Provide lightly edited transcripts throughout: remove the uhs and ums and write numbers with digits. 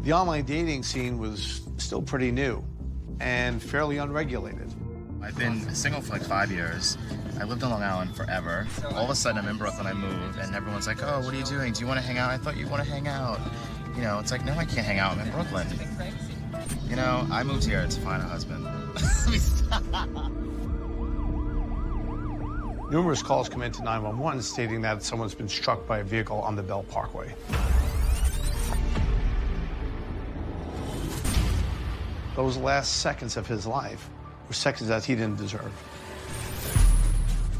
The online dating scene was still pretty new and fairly unregulated. I've been single for like 5 years. I lived on Long Island forever. All of a sudden, I'm in Brooklyn, I moved, and everyone's like, oh, what are you doing? Do you want to hang out? I thought you'd want to hang out. You know, it's like, no, I can't hang out. I'm in Brooklyn. You know, I moved here to find a husband. Numerous calls come into 911 stating that someone's been struck by a vehicle on the Bell Parkway. Those last seconds of his life were seconds that he didn't deserve.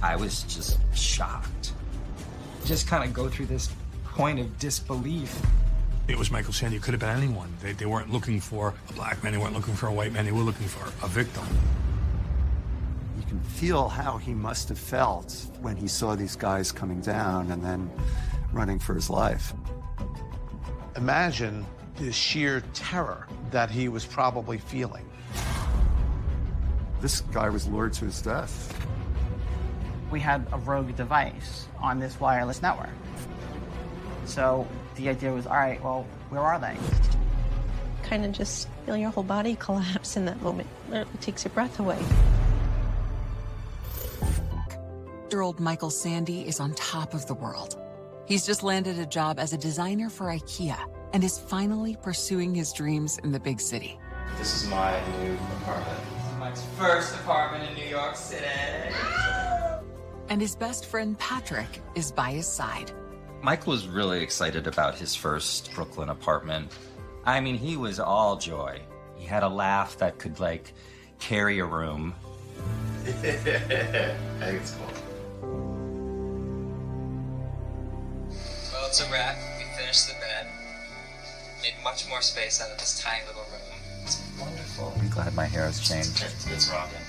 I was just shocked. Just kind of go through this point of disbelief. It was Michael Sandy. It could have been anyone. They weren't looking for a black man. They weren't looking for a white man. They were looking for a victim. You can feel how he must have felt when he saw these guys coming down and then running for his life. Imagine the sheer terror that he was probably feeling. This guy was lured to his death. We had a rogue device on this wireless network. So the idea was, all right, well, where are they? Kind of just feel your whole body collapse in that moment. It takes your breath away. Year-old Michael Sandy is on top of the world. He's just landed a job as a designer for IKEA and is finally pursuing his dreams in the big city. This is my new apartment. This is Mike's first apartment in New York City. And his best friend Patrick is by his side. Michael was really excited about his first Brooklyn apartment. I mean, he was all joy. He had a laugh that could, like, carry a room. I think it's cool. Well, it's a wrap. We finished the bed. Made much more space out of this tiny little room. It's wonderful. I'm glad my hair has changed. It's rocking.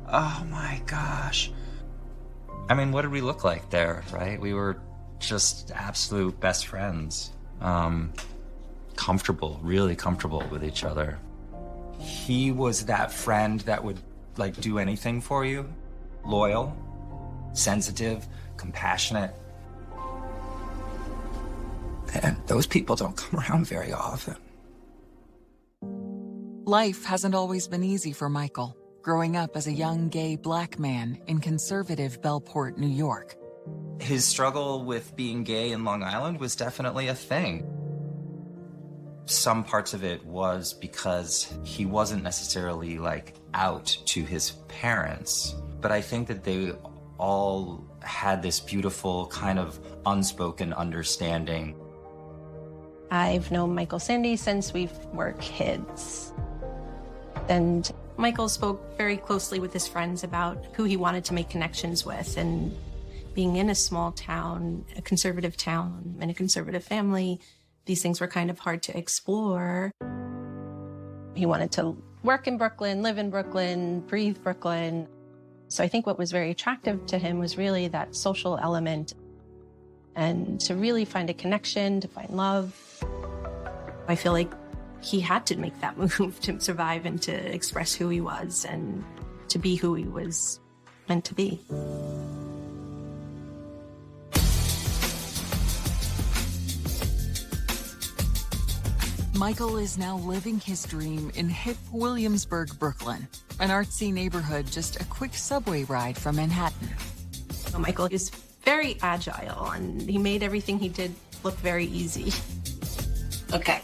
Oh my gosh. I mean, what did we look like there, right? We were just absolute best friends. Comfortable, really comfortable with each other. He was that friend that would, like, do anything for you. Loyal, sensitive, compassionate. And those people don't come around very often. Life hasn't always been easy for Michael, growing up as a young gay black man in conservative Bellport, New York. His struggle with being gay in Long Island was definitely a thing. Some parts of it was because he wasn't necessarily, like, out to his parents, but I think that they all had this beautiful kind of unspoken understanding. I've known Michael Sandy since we were kids. And Michael spoke very closely with his friends about who he wanted to make connections with, and being in a small town, a conservative town, and a conservative family, these things were kind of hard to explore. He wanted to work in Brooklyn, live in Brooklyn, breathe Brooklyn. So I think what was very attractive to him was really that social element, and to really find a connection, to find love. I feel like he had to make that move to survive and to express who he was and to be who he was meant to be. Michael is now living his dream in hip Williamsburg, Brooklyn, an artsy neighborhood just a quick subway ride from Manhattan. So Michael is very agile, and he made everything he did look very easy. Okay.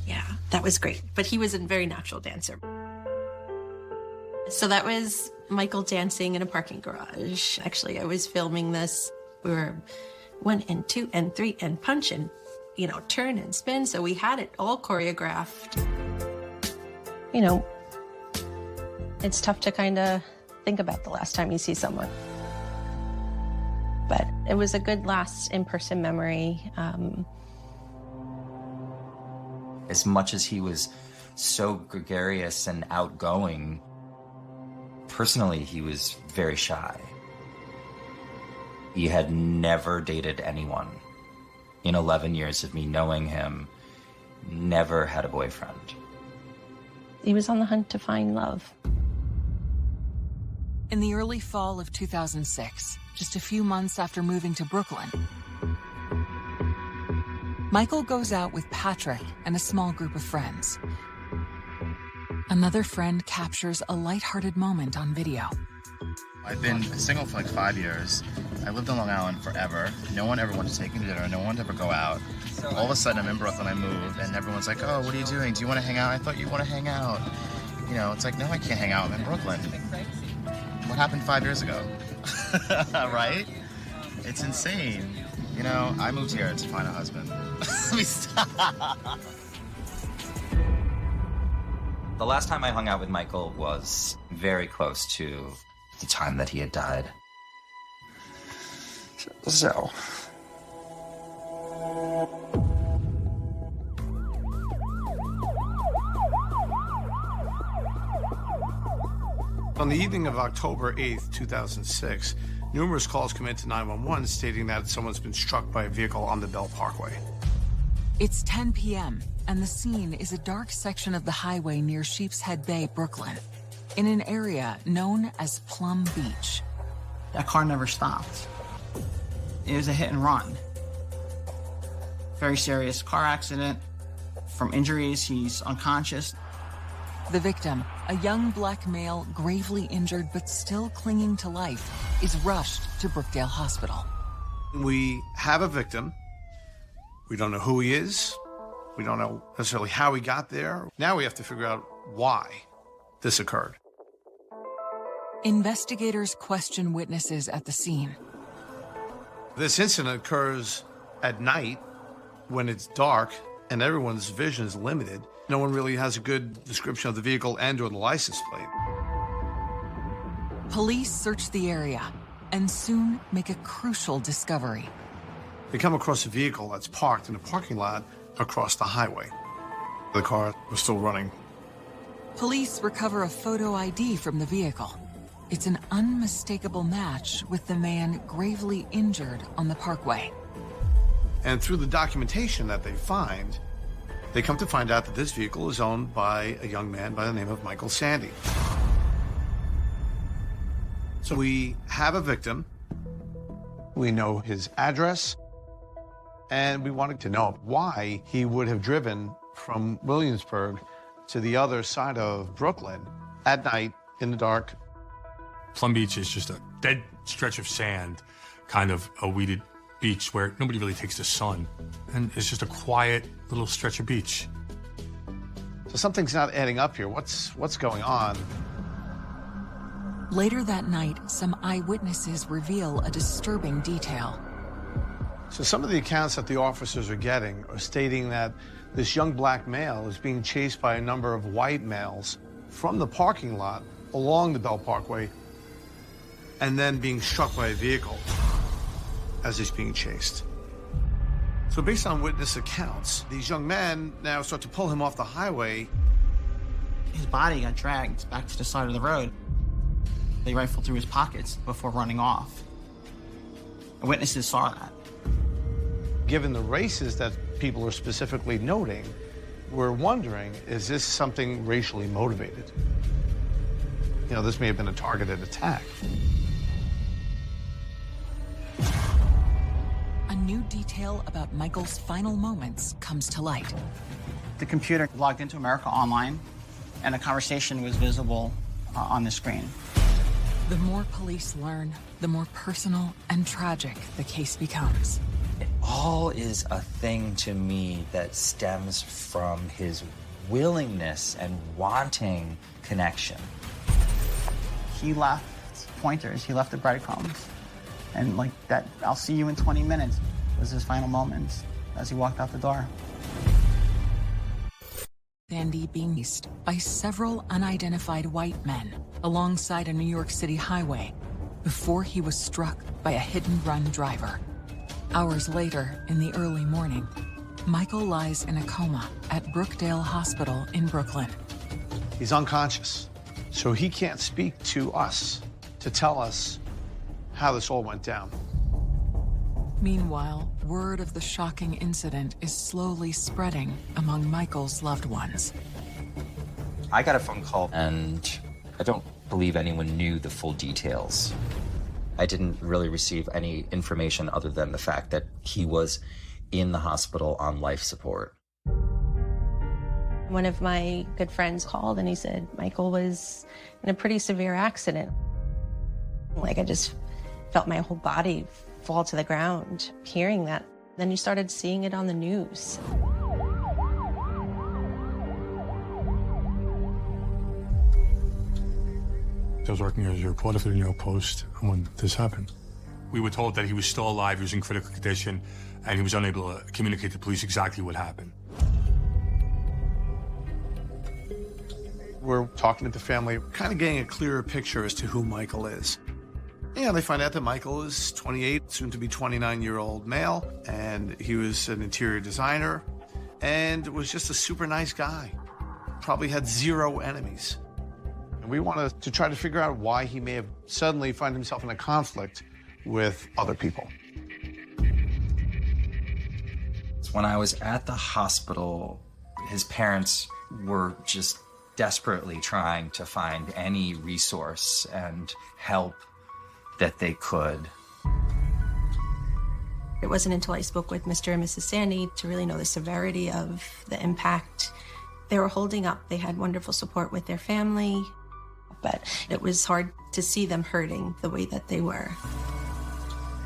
Yeah, that was great. But he was a very natural dancer. So that was Michael dancing in a parking garage. Actually, I was filming this. We were 1 and 2 and 3 and punch and, you know, turn and spin. So we had it all choreographed. You know, it's tough to kind of think about the last time you see someone. But it was a good last in-person memory. As much as he was so gregarious and outgoing, personally, he was very shy. He had never dated anyone. In 11 years of me knowing him, never had a boyfriend. He was on the hunt to find love. In the early fall of 2006, just a few months after moving to Brooklyn, Michael goes out with Patrick and a small group of friends. Another friend captures a lighthearted moment on video. I've been single for like 5 years. I lived on Long Island forever. No one ever wanted to take me to dinner. No one wanted to ever go out. All of a sudden, I'm in Brooklyn. I moved, and everyone's like, "Oh, what are you doing? Do you want to hang out? I thought you want to hang out." You know, it's like, no, I can't hang out. I'm in Brooklyn. What happened 5 years ago? Right? It's insane. You know, I moved here to find a husband. Let me stop. The last time I hung out with Michael was very close to the time that he had died. So. On the evening of October 8th, 2006, numerous calls come into 911 stating that someone's been struck by a vehicle on the Bell Parkway. It's 10 p.m., and the scene is a dark section of the highway near Sheepshead Bay, Brooklyn, in an area known as Plum Beach. That car never stopped. It was a hit and run. Very serious car accident. From injuries, he's unconscious. The victim, a young black male gravely injured but still clinging to life, is rushed to Brookdale Hospital. We have a victim. We don't know who he is. We don't know necessarily how he got there. Now we have to figure out why this occurred. Investigators question witnesses at the scene. This incident occurs at night when it's dark and everyone's vision is limited. No one really has a good description of the vehicle and or the license plate. Police search the area and soon make a crucial discovery. They come across a vehicle that's parked in a parking lot across the highway. The car was still running. Police recover a photo ID from the vehicle. It's an unmistakable match with the man gravely injured on the parkway. And through the documentation that they find, they come to find out that this vehicle is owned by a young man by the name of Michael Sandy. So we have a victim. We know his address. And we wanted to know why he would have driven from Williamsburg to the other side of Brooklyn at night in the dark. Plum Beach is just a dead stretch of sand, kind of a weeded beach where nobody really takes the sun. And it's just a quiet little stretch of beach. So something's not adding up here. What's going on? Later that night, some eyewitnesses reveal a disturbing detail. So some of the accounts that the officers are getting are stating that this young black male is being chased by a number of white males from the parking lot along the Bell Parkway and then being struck by a vehicle as he's being chased. So based on witness accounts, these young men now start to pull him off the highway. His body got dragged back to the side of the road. They rifled through his pockets before running off. Witnesses saw that. Given the races that people are specifically noting, we're wondering, is this something racially motivated? You know, this may have been a targeted attack. A new detail about Michael's final moments comes to light. The computer logged into America Online, and a conversation was visible on the screen. The more police learn, the more personal and tragic the case becomes. It all is a thing to me that stems from his willingness and wanting connection. He left pointers, he left the breadcrumbs. And like that, "I'll see you in 20 minutes" was his final moments as he walked out the door. Sandy being chased by several unidentified white men alongside a New York City highway before he was struck by a hit-and-run driver. Hours later, in the early morning, Michael lies in a coma at Brookdale Hospital in Brooklyn. He's unconscious, so he can't speak to us to tell us how this all went down. Meanwhile, word of the shocking incident is slowly spreading among Michael's loved ones. I got a phone call, and I don't believe anyone knew the full details. I didn't really receive any information other than the fact that he was in the hospital on life support. One of my good friends called and he said Michael was in a pretty severe accident. Like, I just felt my whole body fall to the ground hearing that. Then you started seeing it on the news. I was working as a reporter for the New York Post when this happened. We were told that he was still alive, he was in critical condition, and he was unable to communicate to police exactly what happened. We're talking to the family, kind of getting a clearer picture as to who Michael is. Yeah, they find out that Michael is 28, soon to be 29-year-old male, and he was an interior designer, and was just a super nice guy. Probably had zero enemies. And we wanted to try to figure out why he may have suddenly find himself in a conflict with other people. When I was at the hospital, his parents were just desperately trying to find any resource and help that they could. It wasn't until I spoke with Mr. and Mrs. Sandy to really know the severity of the impact. They were holding up. They had wonderful support with their family, but it was hard to see them hurting the way that they were.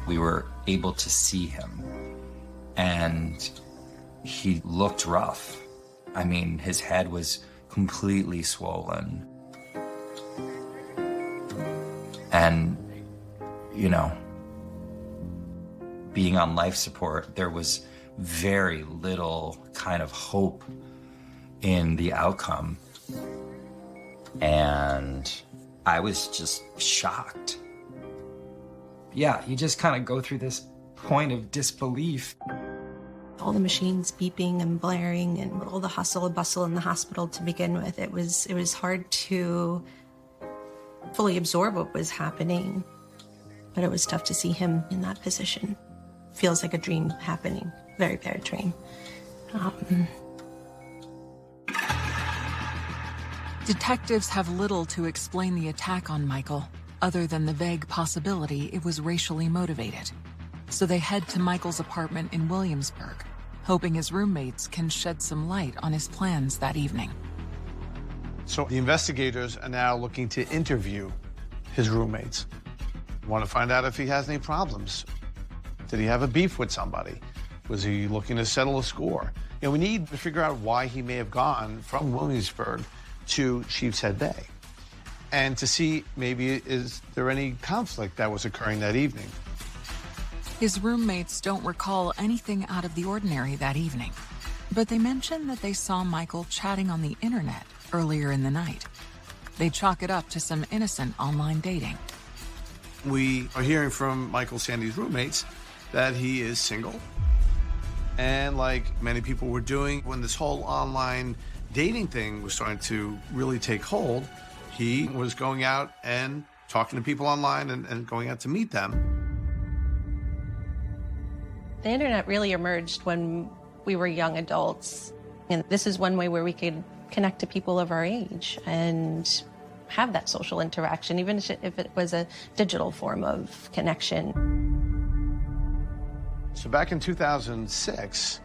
We were able to see him, and he looked rough. I mean, his head was completely swollen. And, you know, being on life support, there was very little kind of hope in the outcome. And I was just shocked. Yeah, you just kind of go through this point of disbelief. All the machines beeping and blaring and all the hustle and bustle in the hospital to begin with, it was hard to fully absorb what was happening. But it was tough to see him in that position. Feels like a dream happening. Very bad dream. Detectives have little to explain the attack on Michael, other than the vague possibility it was racially motivated. So they head to Michael's apartment in Williamsburg, hoping his roommates can shed some light on his plans that evening. So the investigators are now looking to interview his roommates. Want to find out if he has any problems. Did he have a beef with somebody? Was he looking to settle a score? You know, we need to figure out why he may have gone from Williamsburg to Sheepshead Bay, and to see maybe is there any conflict that was occurring that evening. His roommates don't recall anything out of the ordinary that evening, but they mention that they saw Michael chatting on the internet earlier in the night. They chalk it up to some innocent online dating. We are hearing from Michael Sandy's roommates that he is single, and like many people were doing when this whole online dating thing was starting to really take hold, he was going out and talking to people online and going out to meet them. The internet really emerged when we were young adults. And this is one way where we could connect to people of our age and have that social interaction, even if it was a digital form of connection. So back in 2006,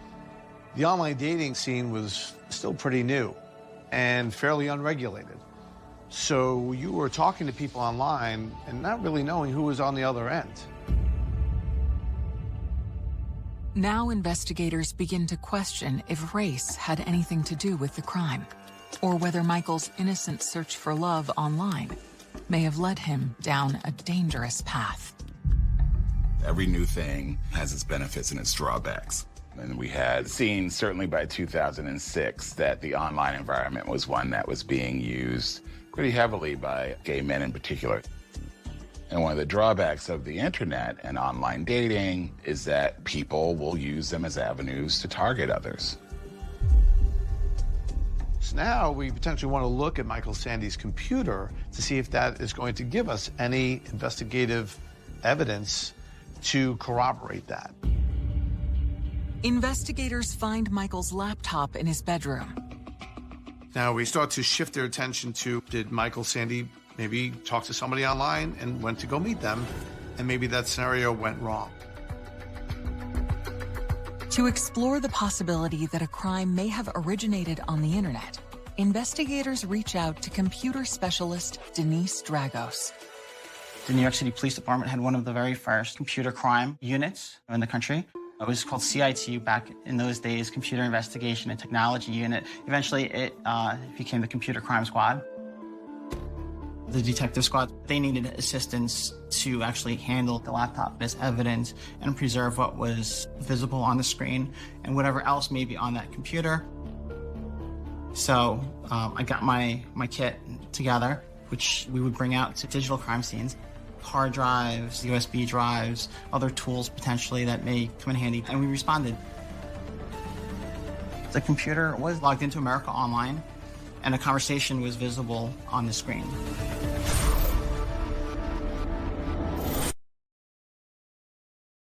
the online dating scene was still pretty new and fairly unregulated. So you were talking to people online and not really knowing who was on the other end. Now investigators begin to question if race had anything to do with the crime, or whether Michael's innocent search for love online may have led him down a dangerous path. Every new thing has its benefits and its drawbacks. And we had seen, certainly by 2006, that the online environment was one that was being used pretty heavily by gay men in particular. And one of the drawbacks of the internet and online dating is that people will use them as avenues to target others. So now we potentially want to look at Michael Sandy's computer to see if that is going to give us any investigative evidence to corroborate that. Investigators find Michael's laptop in his bedroom. Now we start to shift their attention to, did Michael Sandy Maybe talked to somebody online and went to go meet them, and maybe that scenario went wrong. To explore the possibility that a crime may have originated on the internet, investigators reach out to computer specialist Denise Dragos. The New York City Police Department had one of the very first computer crime units in the country. It was called CITU back in those days, Computer Investigation and Technology Unit. Eventually, it became the Computer Crime Squad. The detective squad, they needed assistance to actually handle the laptop as evidence and preserve what was visible on the screen and whatever else may be on that computer. So I got my kit together, which we would bring out to digital crime scenes. Hard drives, USB drives, other tools potentially that may come in handy, and we responded. The computer was logged into America Online, and a conversation was visible on the screen.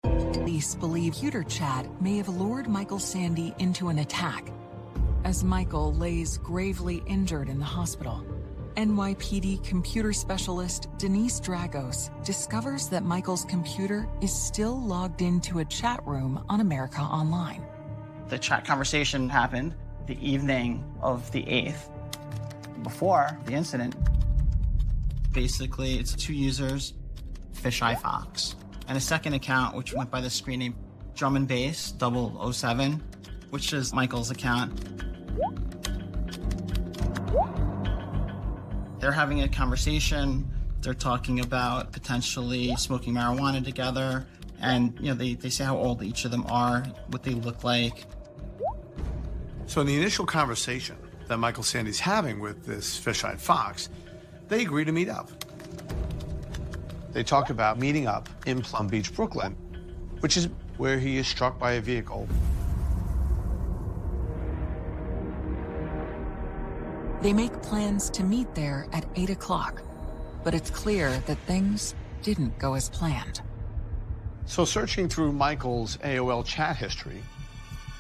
Police believe computer chat may have lured Michael Sandy into an attack, as Michael lays gravely injured in the hospital. NYPD computer specialist Denise Dragos discovers that Michael's computer is still logged into a chat room on America Online. The chat conversation happened the evening of the 8th, before the incident. Basically, it's two users, Fisheye Fox, and a second account which went by the screen name Drum and Bass 007, which is Michael's account. They're having a conversation. They're talking about potentially smoking marijuana together. And, you know, they say how old each of them are, what they look like. So in the initial conversation that Michael Sandy's having with this Fisheye Fox, they agree to meet up. They talk about meeting up in Plum Beach, Brooklyn, which is where he is struck by a vehicle. They make plans to meet there at 8 o'clock, but it's clear that things didn't go as planned. So searching through Michael's AOL chat history,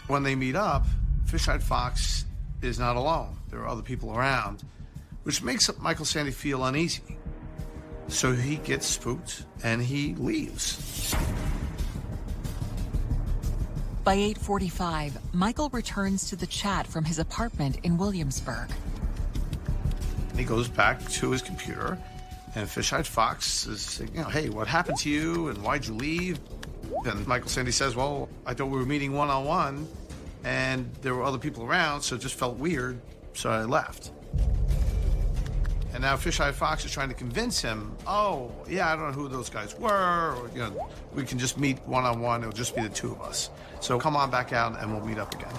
when they meet up, Fisheye Fox is not alone. There are other people around, which makes Michael Sandy feel uneasy. So he gets spooked and he leaves. By 8:45, Michael returns to the chat from his apartment in Williamsburg. He goes back to his computer, and Fisheye Fox is saying, you know, hey, what happened to you, and why'd you leave? And Michael Sandy says, well, I thought we were meeting one-on-one, and there were other people around, so it just felt weird, so I left. And now Fisheye Fox is trying to convince him, oh, yeah, I don't know who those guys were, or, you know, we can just meet one-on-one, it'll just be the two of us. So come on back out, and we'll meet up again.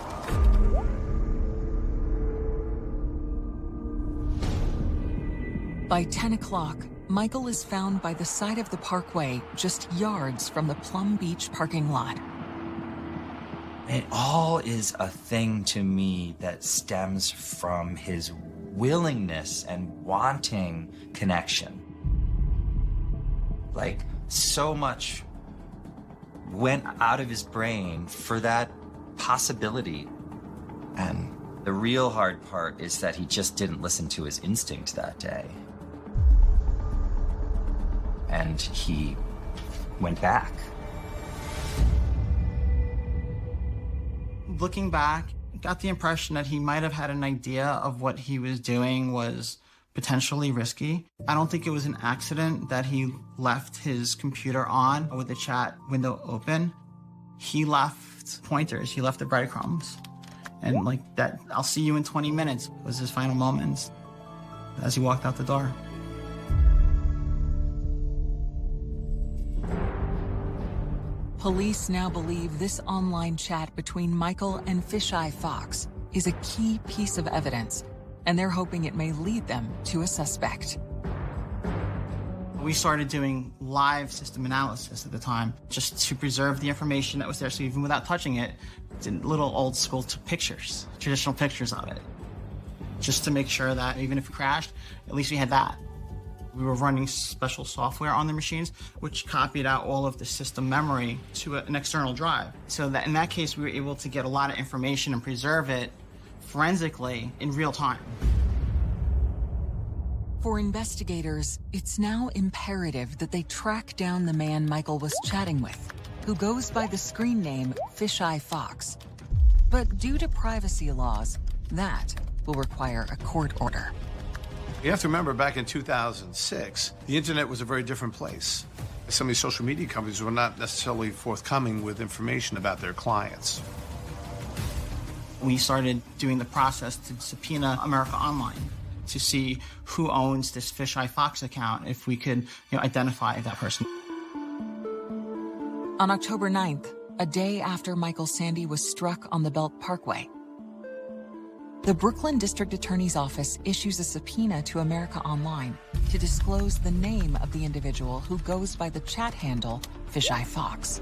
By 10 o'clock, Michael is found by the side of the parkway just yards from the Plum Beach parking lot. It all is a thing to me that stems from his willingness and wanting connection. Like, so much went out of his brain for that possibility. And the real hard part is that he just didn't listen to his instinct that day. And he went back. Looking back, got the impression that he might have had an idea of what he was doing was potentially risky. I don't think it was an accident that he left his computer on with the chat window open. He left pointers, he left the breadcrumbs. And like that, I'll see you in 20 minutes was his final moments as he walked out the door. Police now believe this online chat between Michael and Fisheye Fox is a key piece of evidence, and they're hoping it may lead them to a suspect. We started doing live system analysis at the time, just to preserve the information that was there. So even without touching it, did little old school pictures, traditional pictures of it, just to make sure that even if it crashed, at least we had that. We were running special software on the machines, which copied out all of the system memory to an external drive. So that in that case, we were able to get a lot of information and preserve it forensically in real time. For investigators, it's now imperative that they track down the man Michael was chatting with, who goes by the screen name Fisheye Fox. But due to privacy laws, that will require a court order. You have to remember, back in 2006, the internet was a very different place. Some of these social media companies were not necessarily forthcoming with information about their clients. We started doing the process to subpoena America Online to see who owns this Fisheye Fox account, if we could identify that person. On October 9th, a day after Michael Sandy was struck on the Belt Parkway, the Brooklyn District Attorney's Office issues a subpoena to America Online to disclose the name of the individual who goes by the chat handle Fisheye Fox.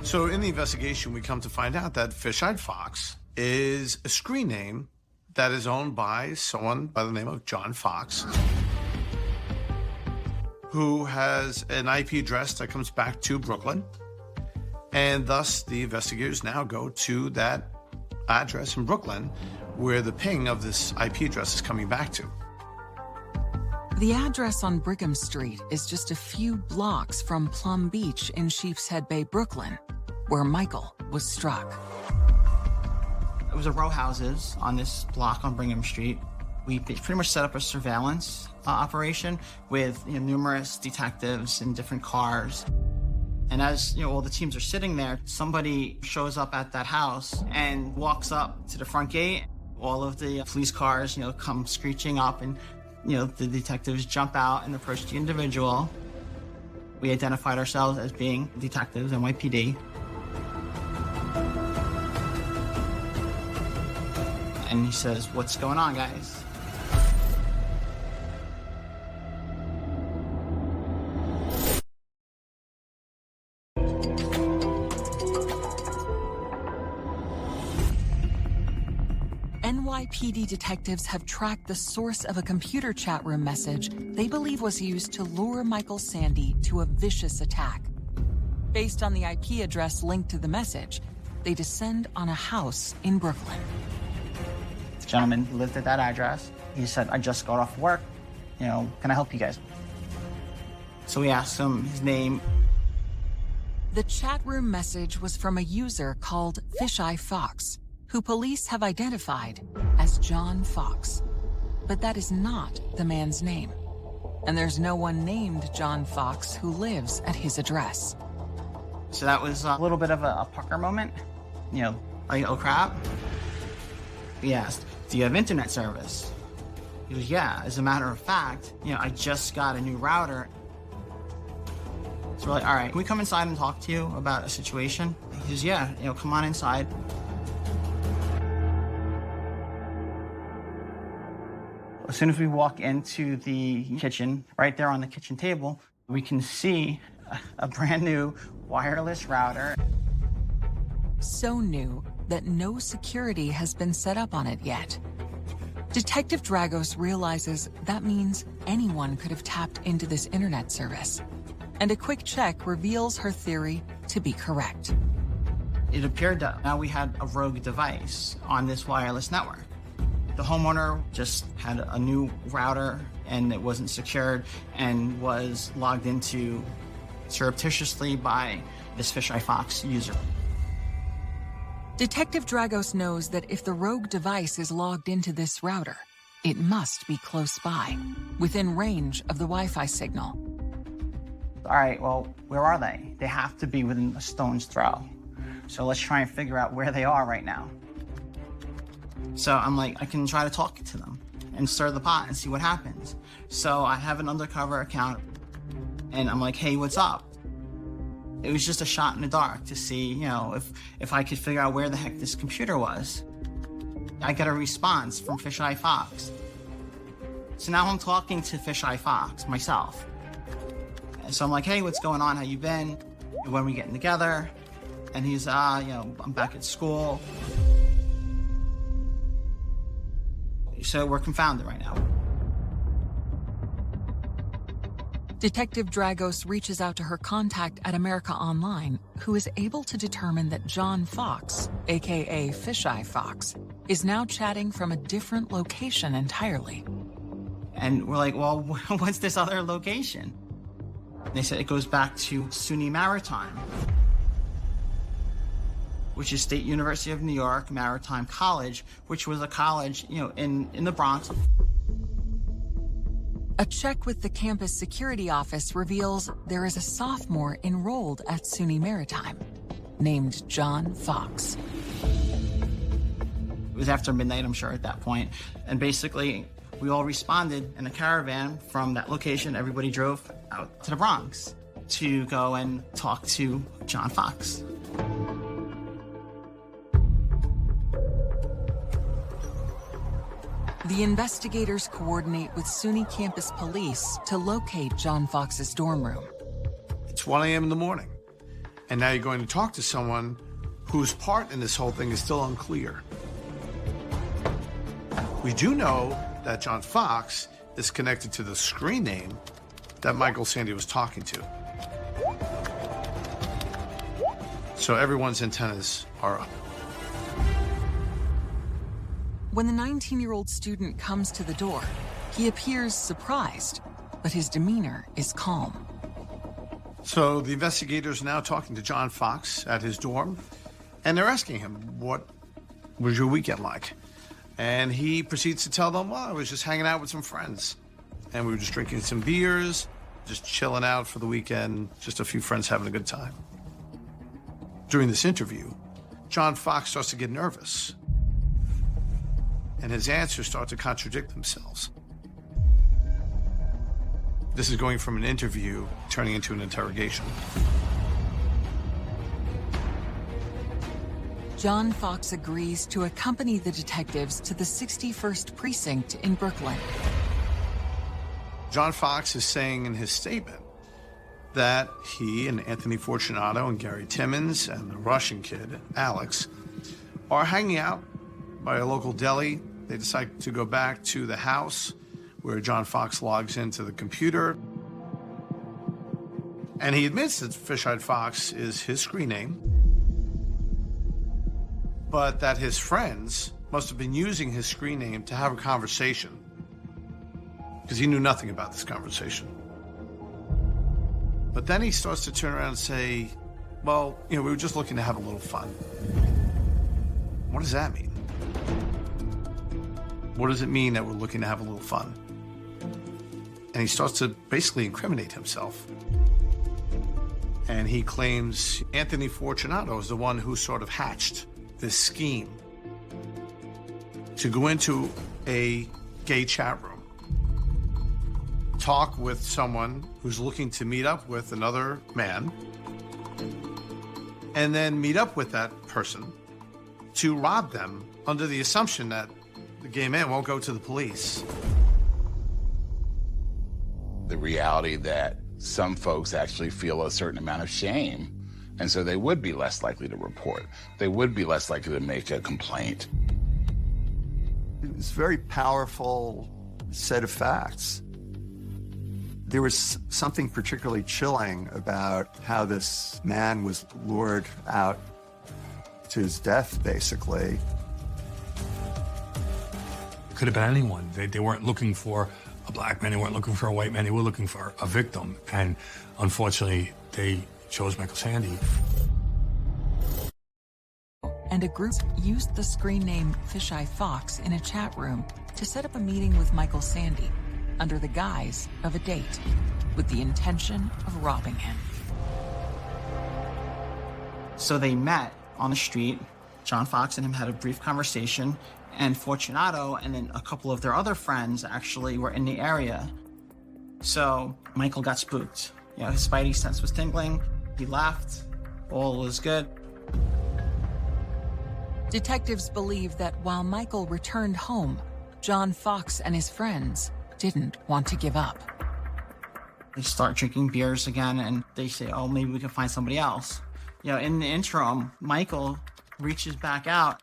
So in the investigation, we come to find out that Fisheye Fox is a screen name that is owned by someone by the name of John Fox, who has an IP address that comes back to Brooklyn. And thus, the investigators now go to that address in Brooklyn where the ping of this IP address is coming back to. The address on Brigham Street is just a few blocks from Plum Beach in Sheepshead Bay, Brooklyn, where Michael was struck. It was a row houses on this block on Brigham Street. We pretty much set up a surveillance operation with numerous detectives in different cars. And as all the teams are sitting there, somebody shows up at that house and walks up to the front gate. All of the police cars, come screeching up, and the detectives jump out and approach the individual. We identified ourselves as being detectives, NYPD. And he says, "What's going on, guys?" NYPD detectives have tracked the source of a computer chat room message they believe was used to lure Michael Sandy to a vicious attack. Based on the IP address linked to the message, they descend on a house in Brooklyn. The gentleman lived at that address. He said, "I just got off work. Can I help you guys?" So we asked him his name. The chat room message was from a user called Fisheye Fox, who police have identified as John Fox. But that is not the man's name. And there's no one named John Fox who lives at his address. So that was a little bit of a pucker moment. Like, oh crap. We asked, "Do you have internet service?" He goes, "Yeah, as a matter of fact, I just got a new router." So we're like, "All right, can we come inside and talk to you about a situation?" He goes, "Yeah, come on inside." As soon as we walk into the kitchen, right there on the kitchen table, we can see a brand new wireless router. So new that no security has been set up on it yet. Detective Dragos realizes that means anyone could have tapped into this internet service. And a quick check reveals her theory to be correct. It appeared that now we had a rogue device on this wireless network. The homeowner just had a new router and it wasn't secured and was logged into surreptitiously by this Fisheye Fox user. Detective Dragos knows that if the rogue device is logged into this router, it must be close by, within range of the Wi-Fi signal. All right, well, where are they? They have to be within a stone's throw. So let's try and figure out where they are right now. So I'm like, I can try to talk to them and stir the pot and see what happens. So I have an undercover account and I'm like, "Hey, what's up?" It was just a shot in the dark to see, if I could figure out where the heck this computer was. I got a response from Fisheye Fox. So now I'm talking to Fisheye Fox myself. And so I'm like, "Hey, what's going on? How you been? When are we getting together?" And he's, "I'm back at school." So we're confounded right now. Detective Dragos reaches out to her contact at America Online, who is able to determine that John Fox, aka Fisheye Fox, is now chatting from a different location entirely. And we're like, well, what's this other location? They said it goes back to SUNY Maritime, which is State University of New York Maritime College, which was a college, in the Bronx. A check with the campus security office reveals there is a sophomore enrolled at SUNY Maritime named John Fox. It was after midnight, I'm sure, at that point. And basically, we all responded in a caravan from that location. Everybody drove out to the Bronx to go and talk to John Fox. The investigators coordinate with SUNY campus police to locate John Fox's dorm room. It's 1 a.m. in the morning, and now you're going to talk to someone whose part in this whole thing is still unclear. We do know that John Fox is connected to the screen name that Michael Sandy was talking to. So everyone's antennas are up. When the 19-year-old student comes to the door, he appears surprised, but his demeanor is calm. So the investigators are now talking to John Fox at his dorm, and they're asking him, what was your weekend like? And he proceeds to tell them, well, I was just hanging out with some friends, and we were just drinking some beers, just chilling out for the weekend, just a few friends having a good time. During this interview, John Fox starts to get nervous, and his answers start to contradict themselves. This is going from an interview turning into an interrogation. John Fox agrees to accompany the detectives to the 61st Precinct in Brooklyn. John Fox is saying in his statement that he and Anthony Fortunato and Gary Timmons and the Russian kid, Alex, are hanging out by a local deli. They decide to go back to the house where John Fox logs into the computer. And he admits that Fisheye Fox is his screen name, but that his friends must have been using his screen name to have a conversation, because he knew nothing about this conversation. But then he starts to turn around and say, well, we were just looking to have a little fun. What does that mean? What does it mean that we're looking to have a little fun? And he starts to basically incriminate himself. And he claims Anthony Fortunato is the one who sort of hatched this scheme to go into a gay chat room, talk with someone who's looking to meet up with another man, and then meet up with that person to rob them under the assumption that the gay man won't go to the police. The reality that some folks actually feel a certain amount of shame, and so they would be less likely to report. They would be less likely to make a complaint. It was a very powerful set of facts. There was something particularly chilling about how this man was lured out to his death, basically. It could have been anyone. They weren't looking for a black man, they weren't looking for a white man, they were looking for a victim. And unfortunately, they chose Michael Sandy. And a group used the screen name Fisheye Fox in a chat room to set up a meeting with Michael Sandy under the guise of a date, with the intention of robbing him. So they met on the street. John Fox and him had a brief conversation, and Fortunato and then a couple of their other friends actually were in the area. So Michael got spooked. His spidey sense was tingling. He left. All was good. Detectives believe that while Michael returned home, John Fox and his friends didn't want to give up. They start drinking beers again, and they say, oh, maybe we can find somebody else. In the interim, Michael reaches back out.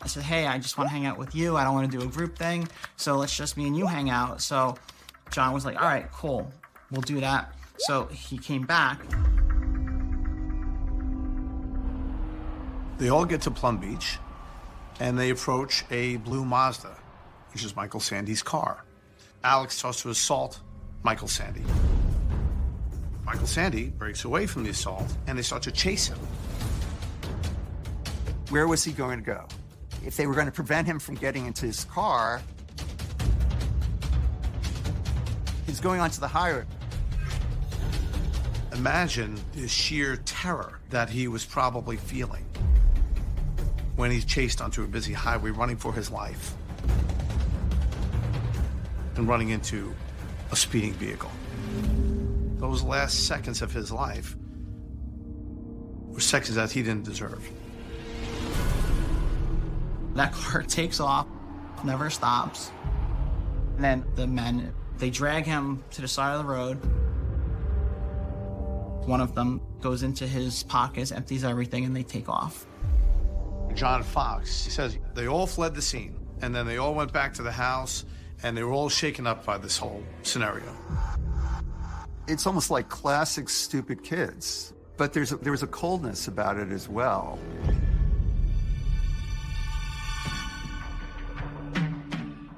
I said, hey, I just want to hang out with you. I don't want to do a group thing, so let's just me and you hang out. So John was like, all right, cool. we'll do that. So he came back. They all get to Plum Beach, and they approach a blue Mazda, which is Michael Sandy's car. Alex starts to assault Michael Sandy. Michael Sandy breaks away from the assault, and they start to chase him. Where was he going to go? If they were going to prevent him from getting into his car, he's going onto the highway. Imagine the sheer terror that he was probably feeling when he's chased onto a busy highway, running for his life and running into a speeding vehicle. Those last seconds of his life were seconds that he didn't deserve. That car takes off, never stops. And then the men, they drag him to the side of the road. One of them goes into his pockets, empties everything, and they take off. John Fox, he says they all fled the scene, and then they all went back to the house, and they were all shaken up by this whole scenario. It's almost like classic stupid kids, but there was a coldness about it as well.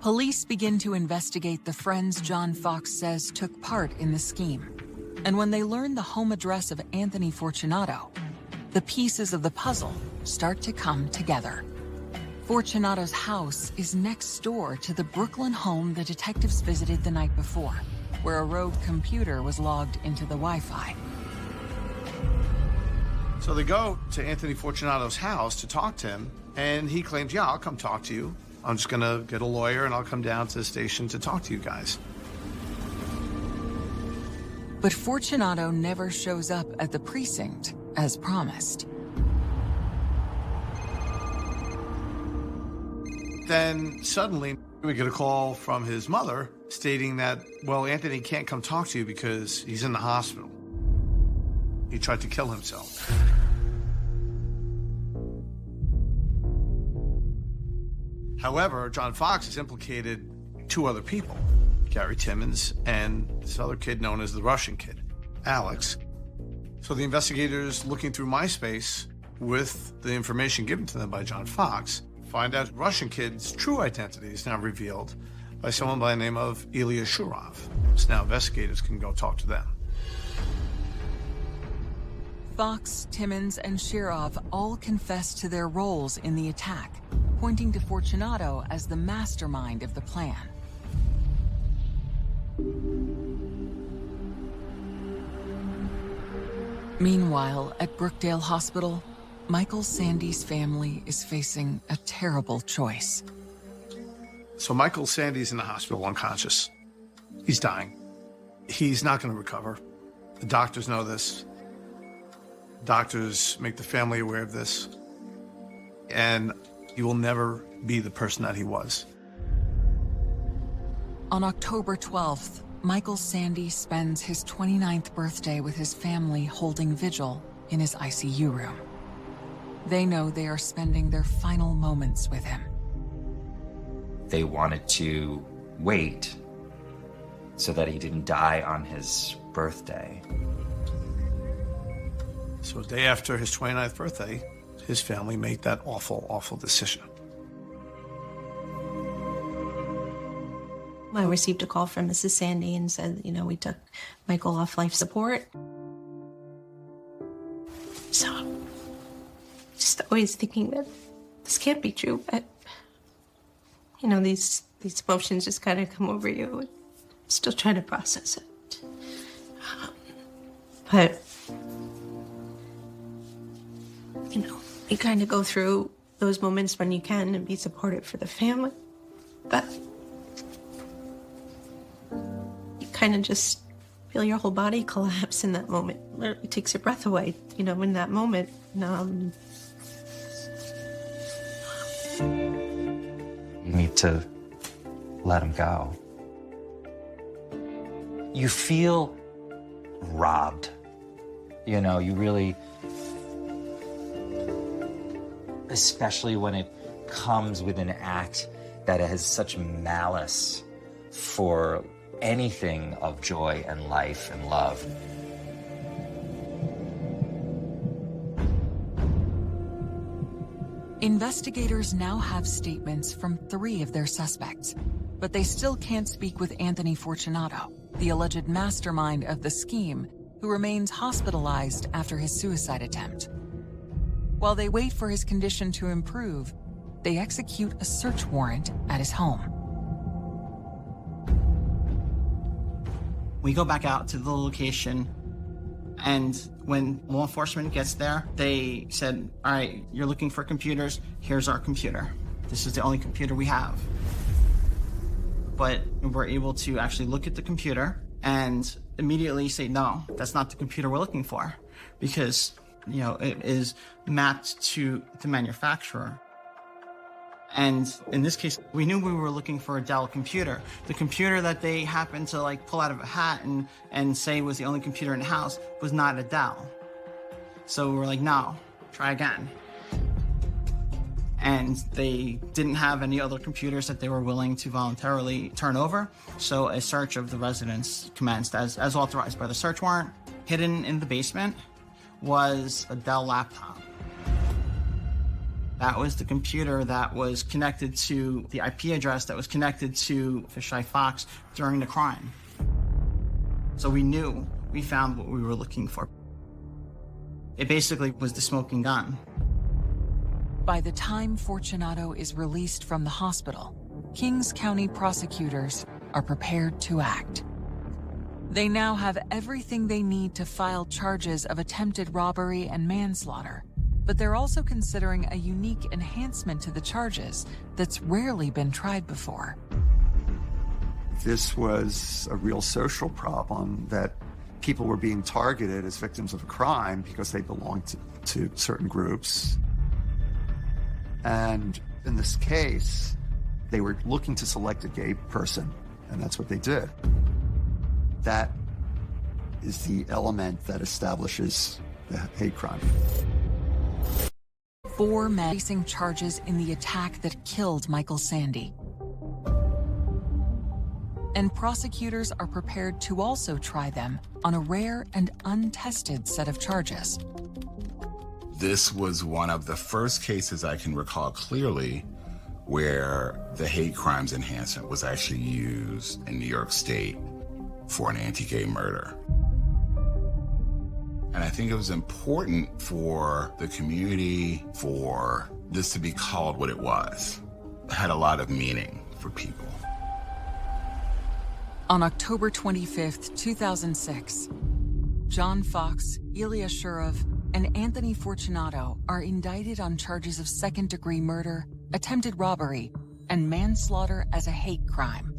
Police begin to investigate the friends John Fox says took part in the scheme. And when they learn the home address of Anthony Fortunato, the pieces of the puzzle start to come together. Fortunato's house is next door to the Brooklyn home the detectives visited the night before, where a rogue computer was logged into the Wi-Fi. So they go to Anthony Fortunato's house to talk to him, and he claims, yeah, I'll come talk to you. I'm just gonna get a lawyer and I'll come down to the station to talk to you guys. But Fortunato never shows up at the precinct as promised. Then suddenly we get a call from his mother stating that, well, Anthony can't come talk to you because he's in the hospital. He tried to kill himself. However, John Fox has implicated two other people, Gary Timmons and this other kid known as the Russian kid, Alex. So the investigators looking through MySpace with the information given to them by John Fox find out Russian kid's true identity is now revealed by someone by the name of Ilya Shurov. So now investigators can go talk to them. Fox, Timmons, and Shirov all confess to their roles in the attack, pointing to Fortunato as the mastermind of the plan. Meanwhile, at Brookdale Hospital, Michael Sandy's family is facing a terrible choice. So Michael Sandy's in the hospital unconscious. He's dying. He's not going to recover. The doctors know this. Doctors make the family aware of this. And he will never be the person that he was. On October 12th, Michael Sandy spends his 29th birthday with his family holding vigil in his ICU room. They know they are spending their final moments with him. They wanted to wait so that he didn't die on his birthday. So a day after his 29th birthday, his family made that awful, awful decision. I received a call from Mrs. Sandy and said, you know, we took Michael off life support. So, just always thinking that this can't be true, but, you know, these emotions just kind of come over you. I'm still trying to process it. But, you know, you kind of go through those moments when you can and be supportive for the family, but you kind of just feel your whole body collapse in that moment. It takes your breath away, you know, in that moment. You need to let him go. You feel robbed. You know, you really, especially when it comes with an act that has such malice for anything of joy and life and love. Investigators now have statements from 3 of their suspects, but they still can't speak with Anthony Fortunato, the alleged mastermind of the scheme, who remains hospitalized after his suicide attempt. While they wait for his condition to improve, they execute a search warrant at his home. We go back out to the location, and when law enforcement gets there, they said, all right, you're looking for computers, here's our computer. This is the only computer we have. But we're able to actually look at the computer and immediately say, no, that's not the computer we're looking for, because, you know, it is mapped to the manufacturer. And in this case, we knew we were looking for a Dell computer. The computer that they happened to like pull out of a hat and say was the only computer in the house was not a Dell. So we were like, no, try again. And they didn't have any other computers that they were willing to voluntarily turn over. So a search of the residence commenced as authorized by the search warrant. Hidden in the basement was a Dell laptop. That was the computer that was connected to the IP address that was connected to Fisheye Fox during the crime. So we knew we found what we were looking for. It basically was the smoking gun. By the time Fortunato is released from the hospital, Kings County prosecutors are prepared to act. They now have everything they need to file charges of attempted robbery and manslaughter, but they're also considering a unique enhancement to the charges that's rarely been tried before. This was a real social problem, that people were being targeted as victims of a crime because they belonged to certain groups. And in this case, they were looking to select a gay person, and that's what they did. That is the element that establishes the hate crime. 4 men facing charges in the attack that killed Michael Sandy. And prosecutors are prepared to also try them on a rare and untested set of charges. This was one of the first cases I can recall clearly where the hate crimes enhancement was actually used in New York State for an anti-gay murder. And I think it was important for the community for this to be called what it was. It had a lot of meaning for people. On October 25th, 2006, John Fox, Ilya Shurov, and Anthony Fortunato are indicted on charges of second-degree murder, attempted robbery, and manslaughter as a hate crime.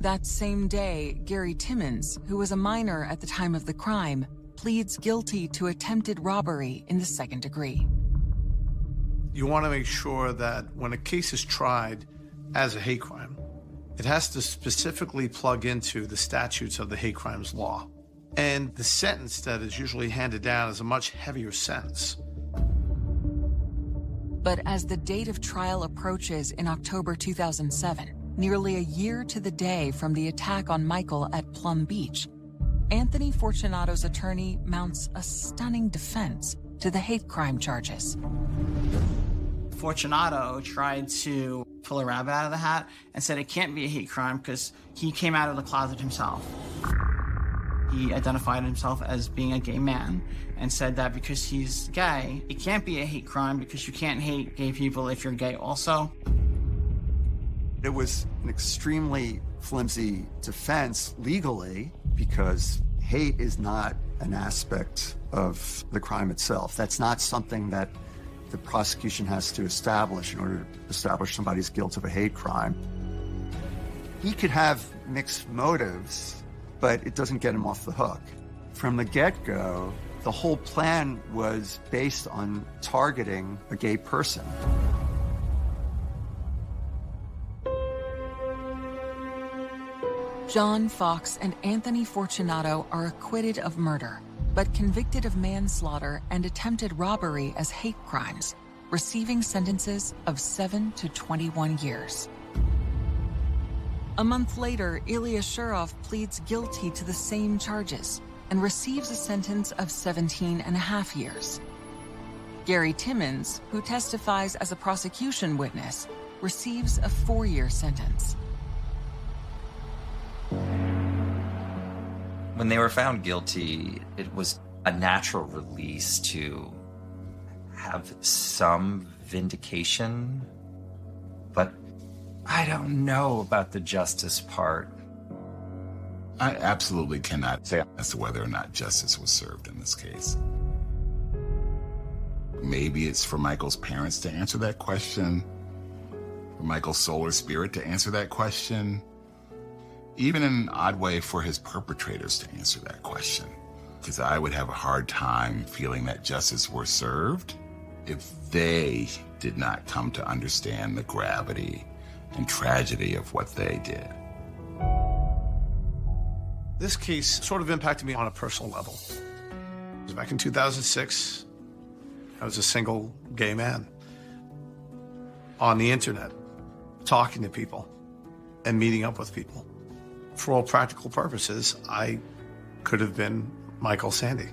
That same day, Gary Timmons, who was a minor at the time of the crime, pleads guilty to attempted robbery in the second degree. You want to make sure that when a case is tried as a hate crime, it has to specifically plug into the statutes of the hate crimes law. And the sentence that is usually handed down is a much heavier sentence. But as the date of trial approaches in October 2007, nearly a year to the day from the attack on Michael at Plum Beach, Anthony Fortunato's attorney mounts a stunning defense to the hate crime charges. Fortunato tried to pull a rabbit out of the hat and said it can't be a hate crime because he came out of the closet himself. He identified himself as being a gay man and said that because he's gay, it can't be a hate crime because you can't hate gay people if you're gay also. It was an extremely flimsy defense legally because hate is not an aspect of the crime itself. That's not something that the prosecution has to establish in order to establish somebody's guilt of a hate crime. He could have mixed motives, but it doesn't get him off the hook. From the get-go, the whole plan was based on targeting a gay person. John Fox and Anthony Fortunato are acquitted of murder, but convicted of manslaughter and attempted robbery as hate crimes, receiving sentences of 7 to 21 years. A month later, Ilya Shurov pleads guilty to the same charges and receives a sentence of 17.5 years. Gary Timmons, who testifies as a prosecution witness, receives a 4-year sentence. When they were found guilty, it was a natural release to have some vindication, but I don't know about the justice part. I absolutely cannot say as to whether or not justice was served in this case. Maybe it's for Michael's parents to answer that question, for Michael's soul or spirit to answer that question, even in an odd way for his perpetrators to answer that question. Because I would have a hard time feeling that justice were served if they did not come to understand the gravity and tragedy of what they did. This case sort of impacted me on a personal level. It was back in 2006. I was a single gay man on the internet, talking to people and meeting up with people. For all practical purposes, I could have been Michael Sandy.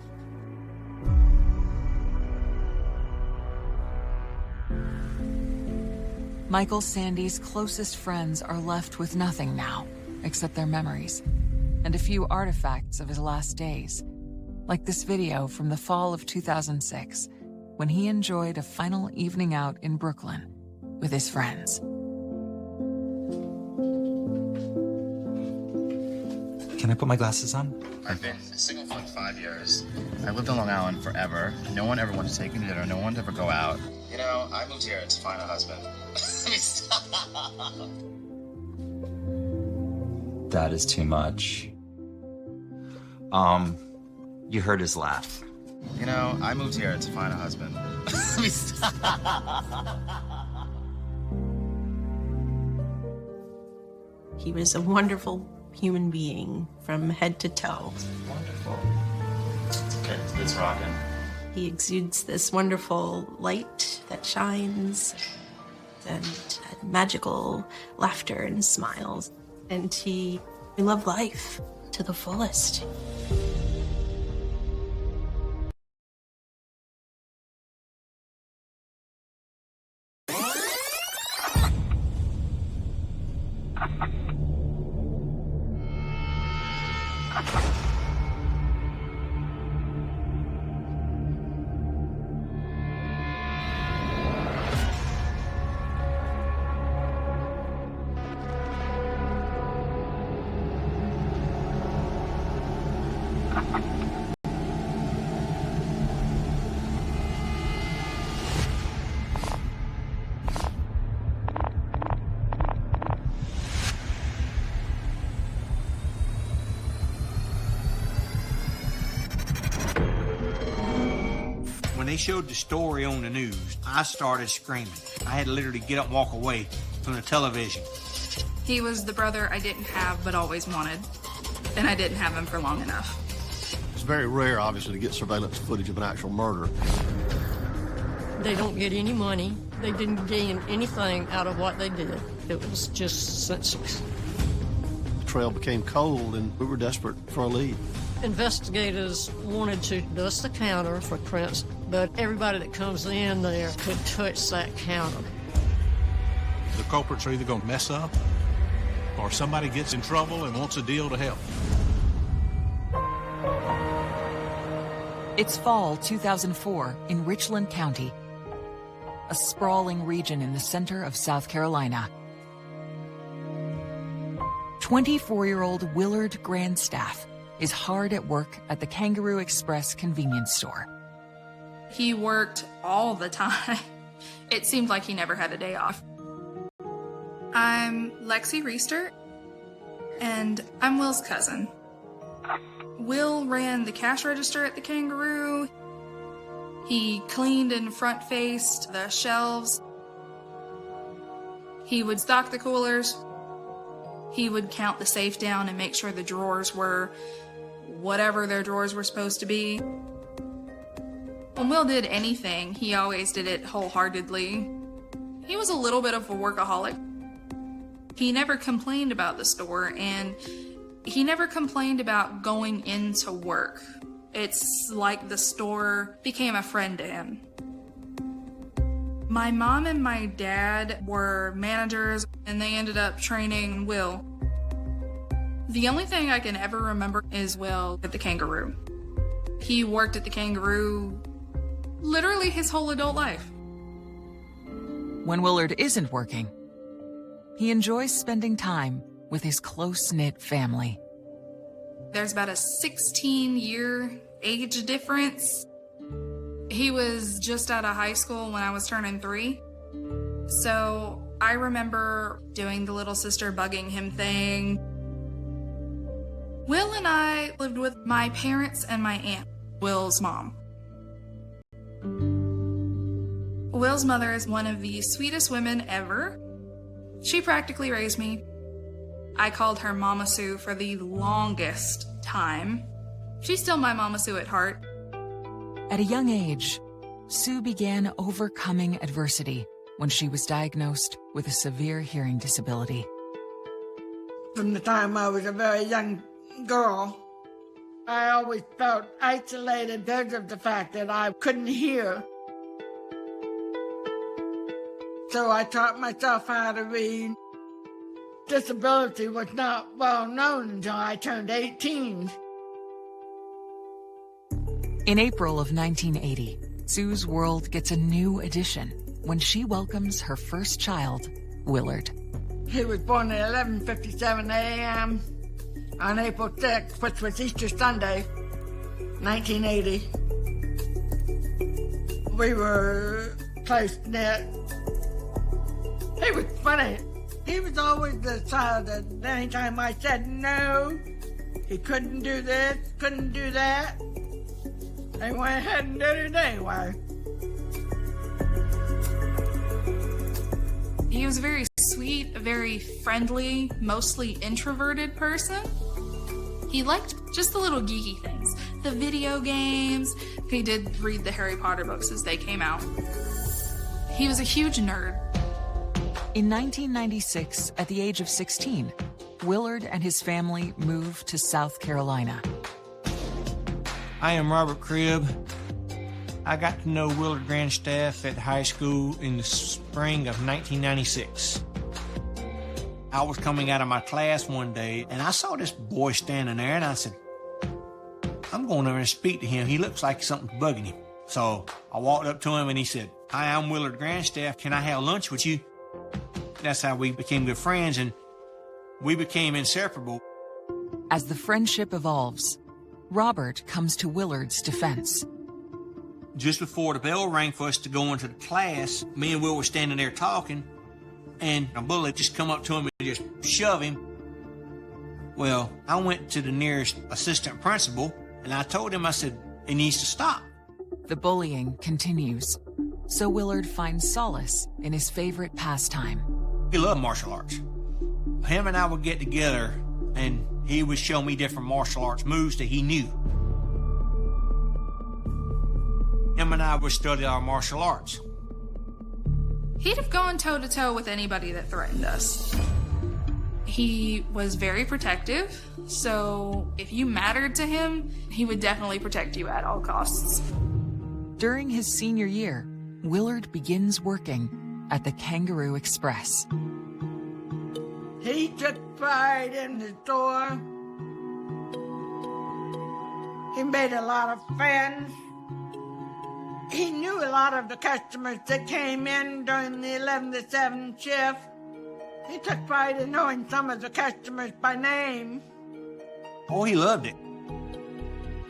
Michael Sandy's closest friends are left with nothing now, except their memories and a few artifacts of his last days, like this video from the fall of 2006, when he enjoyed a final evening out in Brooklyn with his friends. Can I put my glasses on? I've been single for like 5 years. I lived on Long Island forever. No one ever wanted to take me to dinner. No one wanted to ever go out. You know, I moved here to find a husband. I mean, stop. That is too much. You heard his laugh. You know, I moved here to find a husband. I mean, stop. He was a wonderful human being from head to toe. Wonderful. Okay, it's rocking. He exudes this wonderful light that shines and magical laughter and smiles. And he loved life to the fullest. When they showed the story on the news, I started screaming. I had to literally get up and walk away from the television. He was the brother I didn't have but always wanted, and I didn't have him for long enough. It's very rare, obviously, to get surveillance footage of an actual murder. They don't get any money. They didn't gain anything out of what they did. It was just senseless. The trail became cold, and we were desperate for a lead. Investigators wanted to dust the counter for prints, but everybody that comes in there could touch that counter. The culprits are either going to mess up, or somebody gets in trouble and wants a deal to help. It's fall 2004 in Richland County, a sprawling region in the center of South Carolina. 24-year-old Willard Grandstaff is hard at work at the Kangaroo Express convenience store. He worked all the time. It seemed like he never had a day off. I'm Lexi Reister, and I'm Will's cousin. Will ran the cash register at the Kangaroo. He cleaned and front-faced the shelves. He would stock the coolers. He would count the safe down and make sure the drawers were whatever their drawers were supposed to be. When Will did anything, he always did it wholeheartedly. He was a little bit of a workaholic. He never complained about the store, and he never complained about going into work. It's like the store became a friend to him. My mom and my dad were managers, and they ended up training Will. The only thing I can ever remember is Will at the Kangaroo. He worked at the Kangaroo literally his whole adult life. When Willard isn't working, he enjoys spending time with his close-knit family. There's about a 16-year age difference. He was just out of high school when I was turning 3. So I remember doing the little sister bugging him thing. Will and I lived with my parents and my aunt, Will's mom. Will's mother is one of the sweetest women ever. She practically raised me. I called her Mama Sue for the longest time. She's still my Mama Sue at heart. At a young age, Sue began overcoming adversity when she was diagnosed with a severe hearing disability. From the time I was a very young girl, I always felt isolated because of the fact that I couldn't hear. So I taught myself how to read. Disability was not well known until I turned 18. In April of 1980, Sue's world gets a new addition when she welcomes her first child, Willard. He was born at 11:57 a.m. on April 6th, which was Easter Sunday, 1980. We were close-knit. He was funny. He was always the child that anytime I said no, he couldn't do this, couldn't do that, they went ahead and did it anyway. He was a very sweet, a very friendly, mostly introverted person. He liked just the little geeky things, the video games. He did read the Harry Potter books as they came out. He was a huge nerd. In 1996, at the age of 16, Willard and his family moved to South Carolina. I am Robert Cribb. I got to know Willard Grandstaff at high school in the spring of 1996. I was coming out of my class one day, and I saw this boy standing there, and I said, I'm going over and speak to him. He looks like something's bugging him. So I walked up to him, and he said, Hi, I'm Willard Grandstaff. Can I have lunch with you? That's how we became good friends, and we became inseparable. As the friendship evolves, Robert comes to Willard's defense. Just before the bell rang for us to go into the class, me and Will were standing there talking, and a bully just come up to him and just shove him. Well, I went to the nearest assistant principal, and I told him, I said, it needs to stop. The bullying continues, so Willard finds solace in his favorite pastime. He loved martial arts. Him and I would get together, and he would show me different martial arts moves that he knew. Him and I would study our martial arts. He'd have gone toe-to-toe with anybody that threatened us. He was very protective, so if you mattered to him, he would definitely protect you at all costs. During his senior year, Willard begins working at the Kangaroo Express. He took pride in the store. He made a lot of friends. He knew a lot of the customers that came in during the 11 to 7 shift. He took pride in knowing some of the customers by name. Oh, he loved it.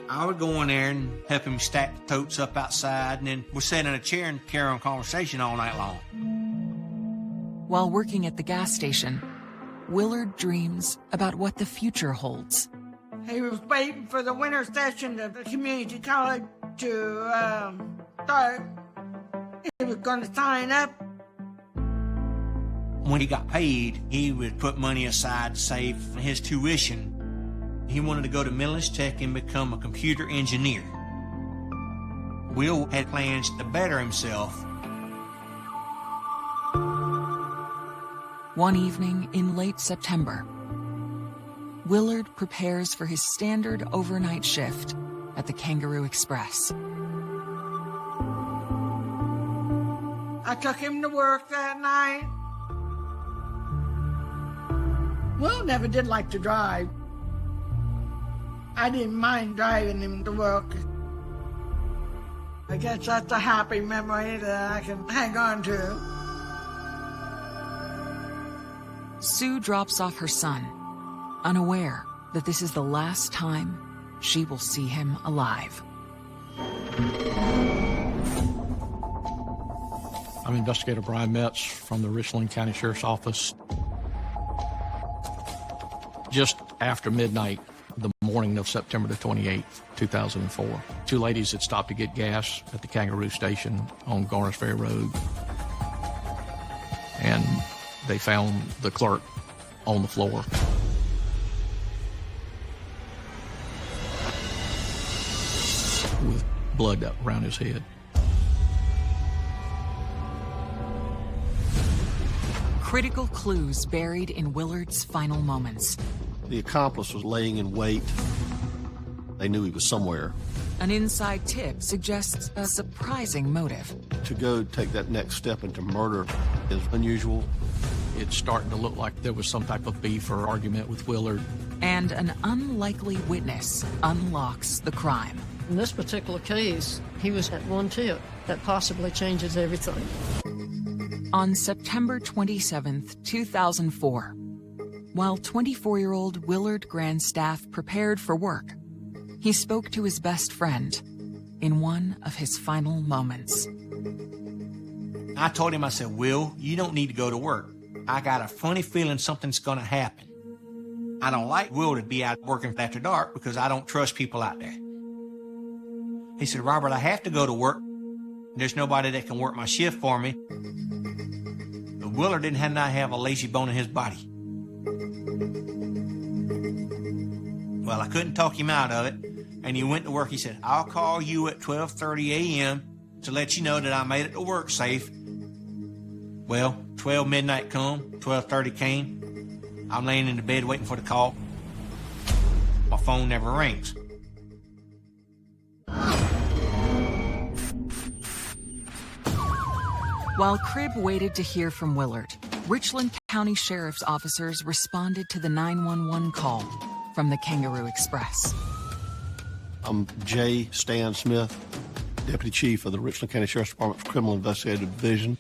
I would go in there and help him stack the totes up outside, and then we'd sit in a chair and carry on conversation all night long. While working at the gas station, Willard dreams about what the future holds. He was waiting for the winter session of the community college to start. He was going to sign up. When he got paid, he would put money aside to save his tuition. He wanted to go to Millis Tech and become a computer engineer. Will had plans to better himself. One evening in late September, Willard prepares for his standard overnight shift at the Kangaroo Express. I took him to work that night. Will never did like to drive. I didn't mind driving him to work. I guess that's a happy memory that I can hang on to. Sue drops off her son, unaware that this is the last time she will see him alive. I'm Investigator Brian Metz from the Richland County Sheriff's Office. Just after midnight, the morning of September the 28th, 2004, two ladies had stopped to get gas at the Kangaroo Station on Garners Ferry Road. And they found the clerk on the floor. With blood around his head. Critical clues buried in Willard's final moments. The accomplice was laying in wait. They knew he was somewhere. An inside tip suggests a surprising motive. To go take that next step into murder is unusual. It's starting to look like there was some type of beef or argument with Willard. And an unlikely witness unlocks the crime. In this particular case, he was at one tip. That possibly changes everything. On September 27th, 2004, while 24-year-old Willard Grandstaff prepared for work, he spoke to his best friend in one of his final moments. I told him, I said, Will, you don't need to go to work. I got a funny feeling something's going to happen. I don't like Will to be out working after dark because I don't trust people out there. He said, Robert, I have to go to work. There's nobody that can work my shift for me. But Willard didn't have a lazy bone in his body. Well, I couldn't talk him out of it, and he went to work. He said, I'll call you at 12:30 a.m. to let you know that I made it to work safe. Well, 12 midnight come, 12:30 came. I'm laying in the bed waiting for the call. My phone never rings. While Cribb waited to hear from Willard, Richland County Sheriff's officers responded to the 911 call from the Kangaroo Express. I'm J. Stan Smith, Deputy Chief of the Richland County Sheriff's Department's Criminal Investigative Division.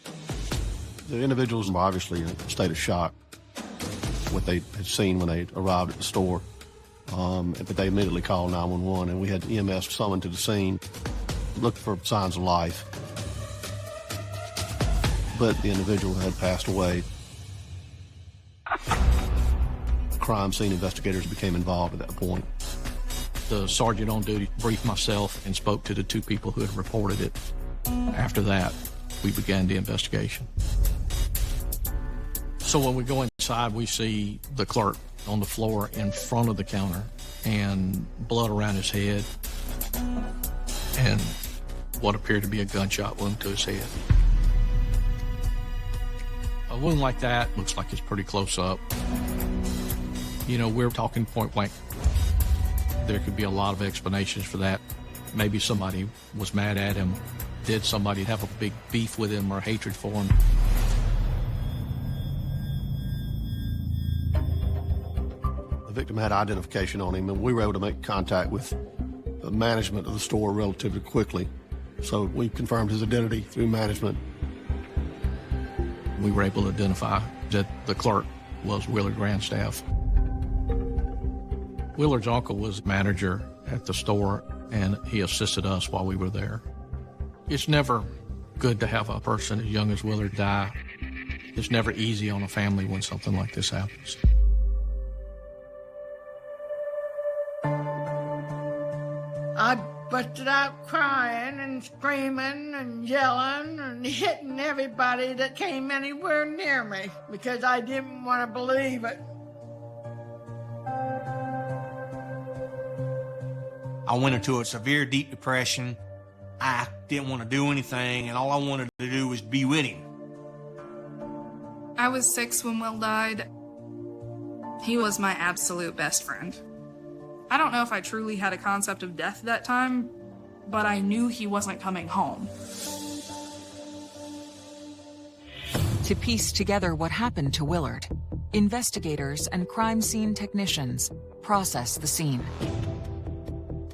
The individuals were obviously in a state of shock, what they had seen when they arrived at the store. But they immediately called 911, and we had EMS summoned to the scene, looked for signs of life. But the individual had passed away. Crime scene investigators became involved at that point. The sergeant on duty briefed myself and spoke to the two people who had reported it. After that, we began the investigation. So when we go inside, we see the clerk on the floor in front of the counter and blood around his head and what appeared to be a gunshot wound to his head. A wound like that looks like it's pretty close up. You know, we're talking point blank. There could be a lot of explanations for that. Maybe somebody was mad at him. Did somebody have a big beef with him or hatred for him? The victim had identification on him, and we were able to make contact with the management of the store relatively quickly. So we confirmed his identity through management. We were able to identify that the clerk was Willard Grandstaff. Willard's uncle was manager at the store, and he assisted us while we were there. It's never good to have a person as young as Willard die. It's never easy on a family when something like this happens. I busted out crying and screaming and yelling and hitting everybody that came anywhere near me because I didn't want to believe it. I went into a severe, deep depression. I didn't want to do anything, and all I wanted to do was be with him. I I was 6 when Will died. He was my absolute best friend. I don't know if I truly had a concept of death that time, but I knew he wasn't coming home. To piece together what happened to Willard, investigators and crime scene technicians process the scene.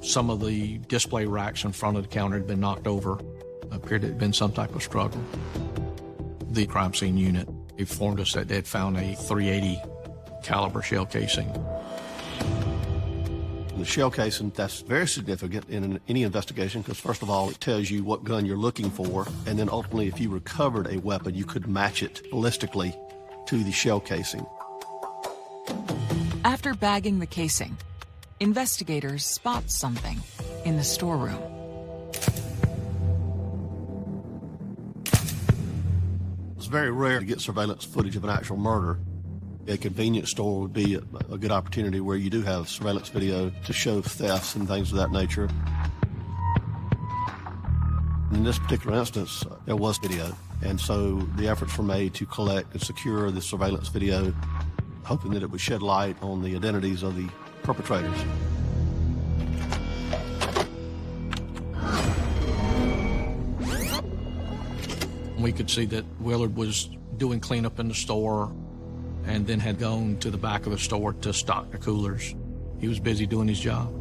Some of the display racks in front of the counter had been knocked over. Appeared to have been some type of struggle. The crime scene unit informed us that they had found a .380 caliber shell casing. The shell casing, that's very significant in any investigation because, first of all, it tells you what gun you're looking for, and then ultimately, if you recovered a weapon, you could match it ballistically to the shell casing. After bagging the casing, investigators spot something in the storeroom. It's very rare to get surveillance footage of an actual murder. A convenience store would be a good opportunity where you do have surveillance video to show thefts and things of that nature. In this particular instance, there was video, and so the efforts were made to collect and secure the surveillance video, hoping that it would shed light on the identities of the perpetrators. We could see that Willard was doing cleanup in the store and then had gone to the back of the store to stock the coolers. He was busy doing his job.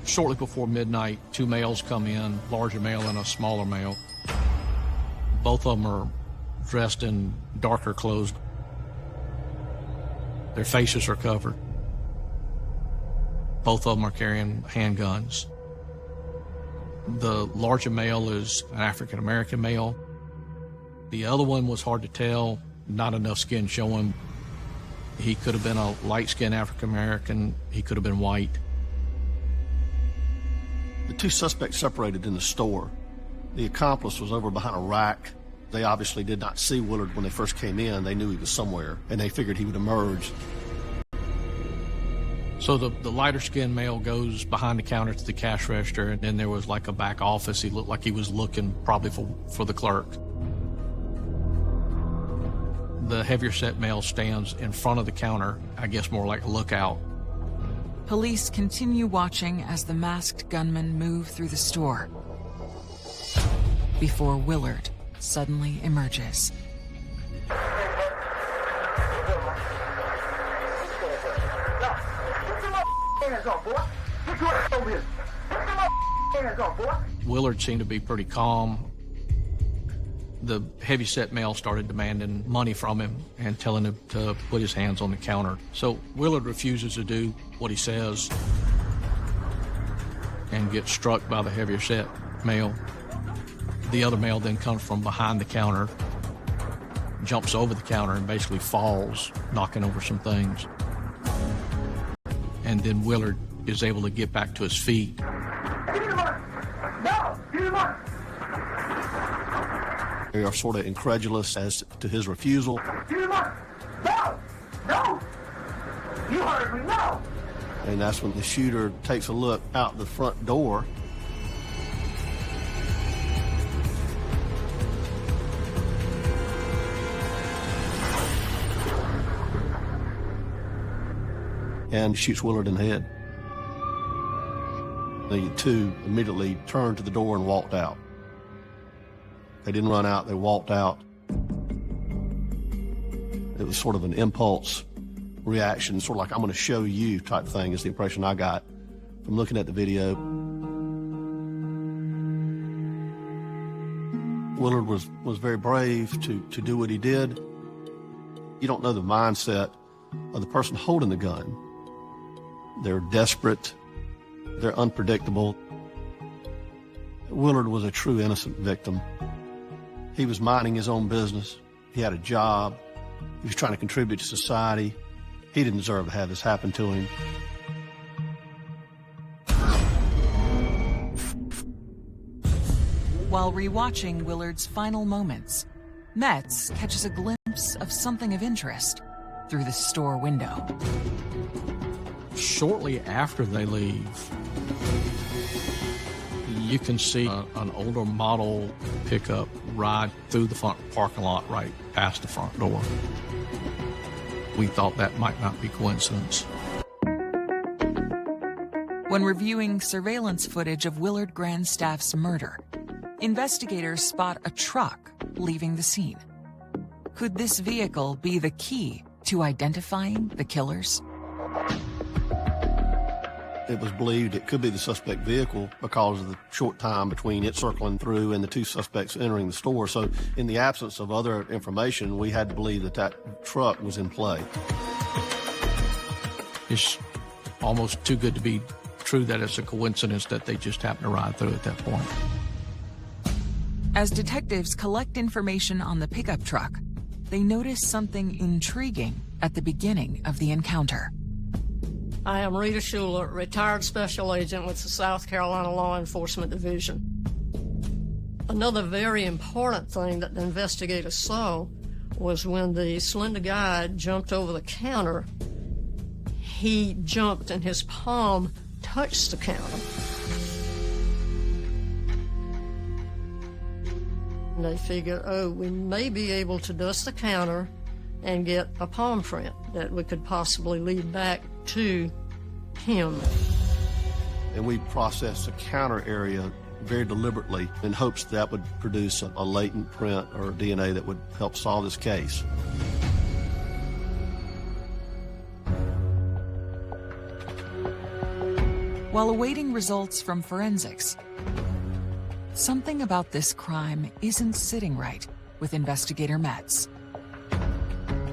Shortly before midnight, 2 males come in, larger male and a smaller male. Both of them are dressed in darker clothes. Their faces are covered. Both of them are carrying handguns. The larger male is an African-American male. The other one was hard to tell, not enough skin showing. He could have been a light-skinned African-American. He could have been white. The 2 suspects separated in the store. The accomplice was over behind a rack. They obviously did not see Willard when they first came in. They knew he was somewhere, and they figured he would emerge. So the lighter-skinned male goes behind the counter to the cash register, and then there was like a back office. He looked like he was looking probably for the clerk. The heavier-set male stands in front of the counter, I guess more like a lookout. Police continue watching as the masked gunmen move through the store before Willard suddenly emerges. Willard seemed to be pretty calm. The heavy-set male started demanding money from him and telling him to put his hands on the counter. So Willard refuses to do what he says and gets struck by the heavier-set male. The other male then comes from behind the counter, jumps over the counter, and basically falls, knocking over some things. And then Willard is able to get back to his feet. Give me the money! No! Give me the money! They are sort of incredulous as to his refusal. Give me the money! No! No! You heard me, no! And that's when the shooter takes a look out the front door. And shoots Willard in the head. The 2 immediately turned to the door and walked out. They didn't run out, they walked out. It was sort of an impulse reaction, sort of like, I'm going to show you type thing is the impression I got from looking at the video. Willard was very brave to do what he did. You don't know the mindset of the person holding the gun. They're desperate. They're unpredictable. Willard was a true innocent victim. He was minding his own business. He had a job. He was trying to contribute to society. He didn't deserve to have this happen to him. While rewatching Willard's final moments, Metz catches a glimpse of something of interest through the store window. Shortly after they leave, the You can see an older model pickup ride through the front parking lot right past the front door. We thought that might not be coincidence. When reviewing surveillance footage of Willard Grandstaff's murder, investigators spot a truck leaving the scene. Could this vehicle be the key to identifying the killers? It was believed it could be the suspect vehicle because of the short time between it circling through and the two suspects entering the store. So in the absence of other information, we had to believe that that truck was in play. It's almost too good to be true that it's a coincidence that they just happened to ride through at that point. As detectives collect information on the pickup truck, they notice something intriguing at the beginning of the encounter. I am Rita Schuler, retired special agent with the South Carolina Law Enforcement Division. Another very important thing that the investigators saw was when the slender guy jumped over the counter, he jumped and his palm touched the counter. And they figured, oh, we may be able to dust the counter and get a palm print that we could possibly lead back to him. And we processed the counter area very deliberately in hopes that would produce a latent print or DNA that would help solve this case. While awaiting results from forensics, something about this crime isn't sitting right with investigator Metz.